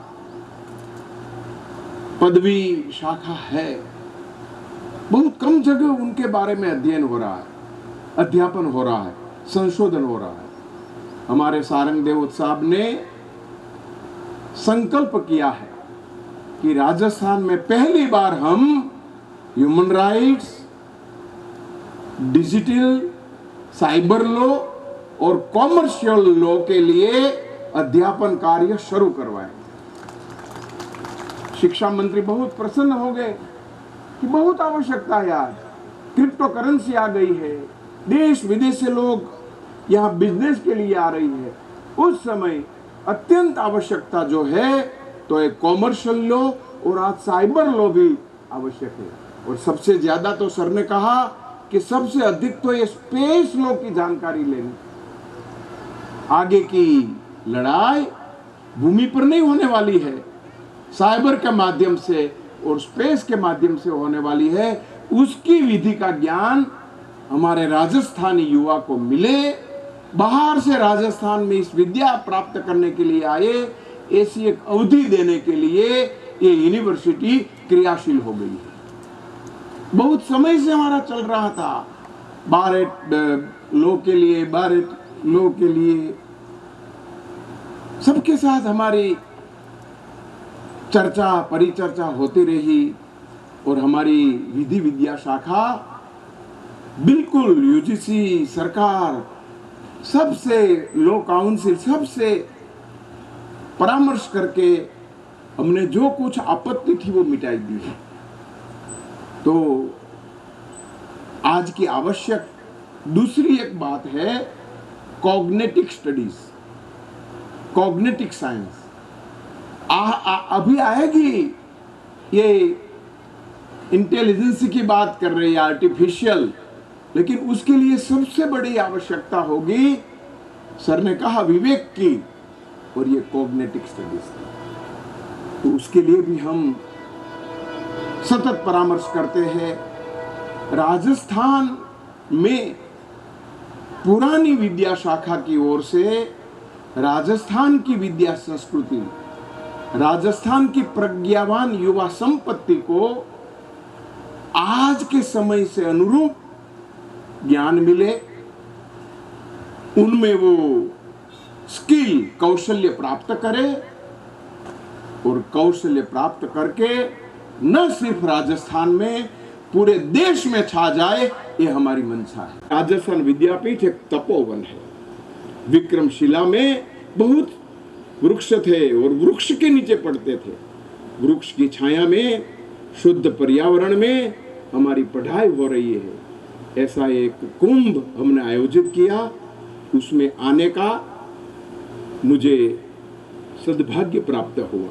Speaker 5: पदवी शाखा है। बहुत कम जगह उनके बारे में अध्ययन हो रहा है, अध्यापन हो रहा है, संशोधन हो रहा है। हमारे सारंग देवोत साहब ने संकल्प किया है कि राजस्थान में पहली बार हम human rights, digital, cyber law और कॉमर्शियल लॉ के लिए अध्यापन कार्य शुरू करवाएं। शिक्षा मंत्री बहुत प्रसन्न हो गए कि बहुत आवश्यकता है। आज क्रिप्टो करेंसी आ गई है, देश विदेश से लोग यहाँ बिजनेस के लिए आ रही है। उस समय अत्यंत आवश्यकता जो है तो एक कॉमर्शियल लॉ और आज साइबर लॉ भी आवश्यक है। और सबसे ज्यादा तो सर ने कहा कि सबसे अधिक तो ये स्पेस लॉ की जानकारी लेनी। आगे की लड़ाई भूमि पर नहीं होने वाली है, साइबर के माध्यम से और स्पेस के माध्यम से होने वाली है। उसकी विधि का ज्ञान हमारे राजस्थानी युवा को मिले। बाहर से राजस्थान में इस विद्या प्राप्त करने के लिए आए, ऐसी एक अवधि देने के लिए ये यूनिवर्सिटी क्रियाशील हो गई है। बहुत समय से हमारा चल रहा था बारेट लॉ के लिए, बारेट लॉ के लिए सबके साथ हमारी चर्चा परिचर्चा होती रही और हमारी विधि विद्या शाखा बिल्कुल यूजीसी, सरकार, सबसे लॉ काउंसिल, सबसे परामर्श करके हमने जो कुछ आपत्ति थी वो मिटाई दी है। तो आज की आवश्यक दूसरी एक बात है कॉग्निटिव स्टडीज, कॉग्निटिव साइंस अभी आएगी। ये इंटेलिजेंस की बात कर रहे हैं, आर्टिफिशियल, लेकिन उसके लिए सबसे बड़ी आवश्यकता होगी, सर ने कहा, विवेक की, और ये कॉग्निटिव स्टडीज। तो उसके लिए भी हम सतत परामर्श करते हैं। राजस्थान में पुरानी विद्या शाखा की ओर से राजस्थान की विद्या संस्कृति, राजस्थान की प्रज्ञावान युवा संपत्ति को आज के समय से अनुरूप ज्ञान मिले, उनमें वो स्किल, कौशल्य प्राप्त करे और कौशल्य प्राप्त करके न सिर्फ राजस्थान में पूरे देश में छा जाए, ये हमारी मंशा है। राजस्थान विद्यापीठ एक तपोवन है। विक्रमशिला में बहुत वृक्ष थे और वृक्ष के नीचे पढ़ते थे। वृक्ष की छाया में, शुद्ध पर्यावरण में हमारी पढ़ाई हो रही है। ऐसा एक कुंभ हमने आयोजित किया, उसमें आने का मुझे सद्भाग्य प्राप्त हुआ।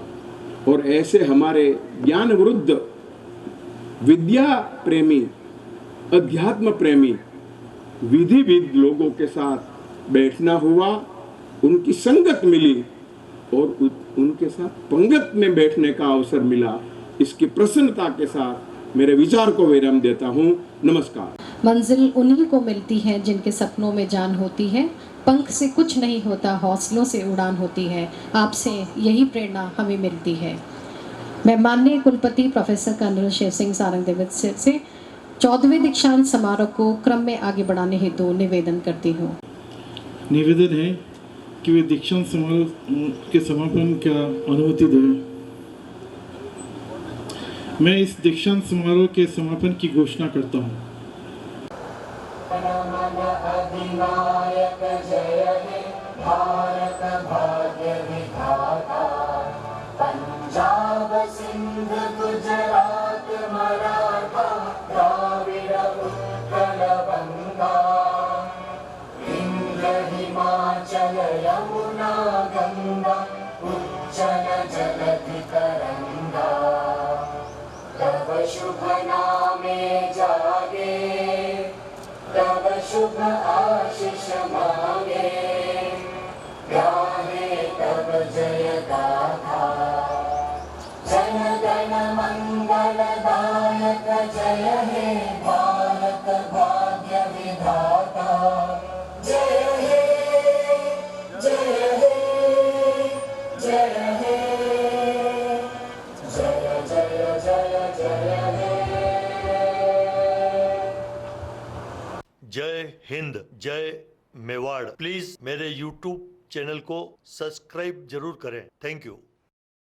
Speaker 5: और ऐसे हमारे ज्ञान वृद्ध, विद्या प्रेमी, अध्यात्म प्रेमी, विधिविद लोगों के साथ बैठना हुआ, उनकी संगत मिली और उनके साथ पंगत में बैठने का अवसर मिला। इसकी प्रसन्नता के साथ मेरे विचार को विराम देता हूँ। नमस्कार।
Speaker 1: मंजिल उन्हीं को मिलती है जिनके सपनों में जान होती है। पंख से कुछ नहीं होता, हौसलों से उड़ान होती है। आपसे यही प्रेरणा हमें मिलती है। मैं माननीय कुलपति प्रोफेसर कर्नल शिव सिंह सारंग देवत से 14वें दीक्षांत समारोह को क्रम में आगे बढ़ाने हेतु निवेदन करती हूँ।
Speaker 2: निवेदन है कि वे दीक्षांत समारोह के समापन का अनुमति दें। मैं इस दीक्षांत समारोह के समापन की घोषणा करता हूँ।
Speaker 13: अधिनायक जय हे भारत भाग्य विधाता, पंजाब सिंध गुजरात मराठा द्राविड़ उत्कल बंगा, इंद्र हिमाचल यमुना गंगा उज्जल जलधि तरंगा, तव शुभ नामे जागे, तव शुभ आशीष मांगे, गाहे तव जय गाथा, जन गण मंगल दायक जय हे भारत भाग्य विधाता, जय हे जय हे। जय हे जय जय जय जय हे।
Speaker 14: जय हिंद, जय मेवाड़। प्लीज मेरे YouTube चैनल को सब्सक्राइब जरूर करें। Thank you.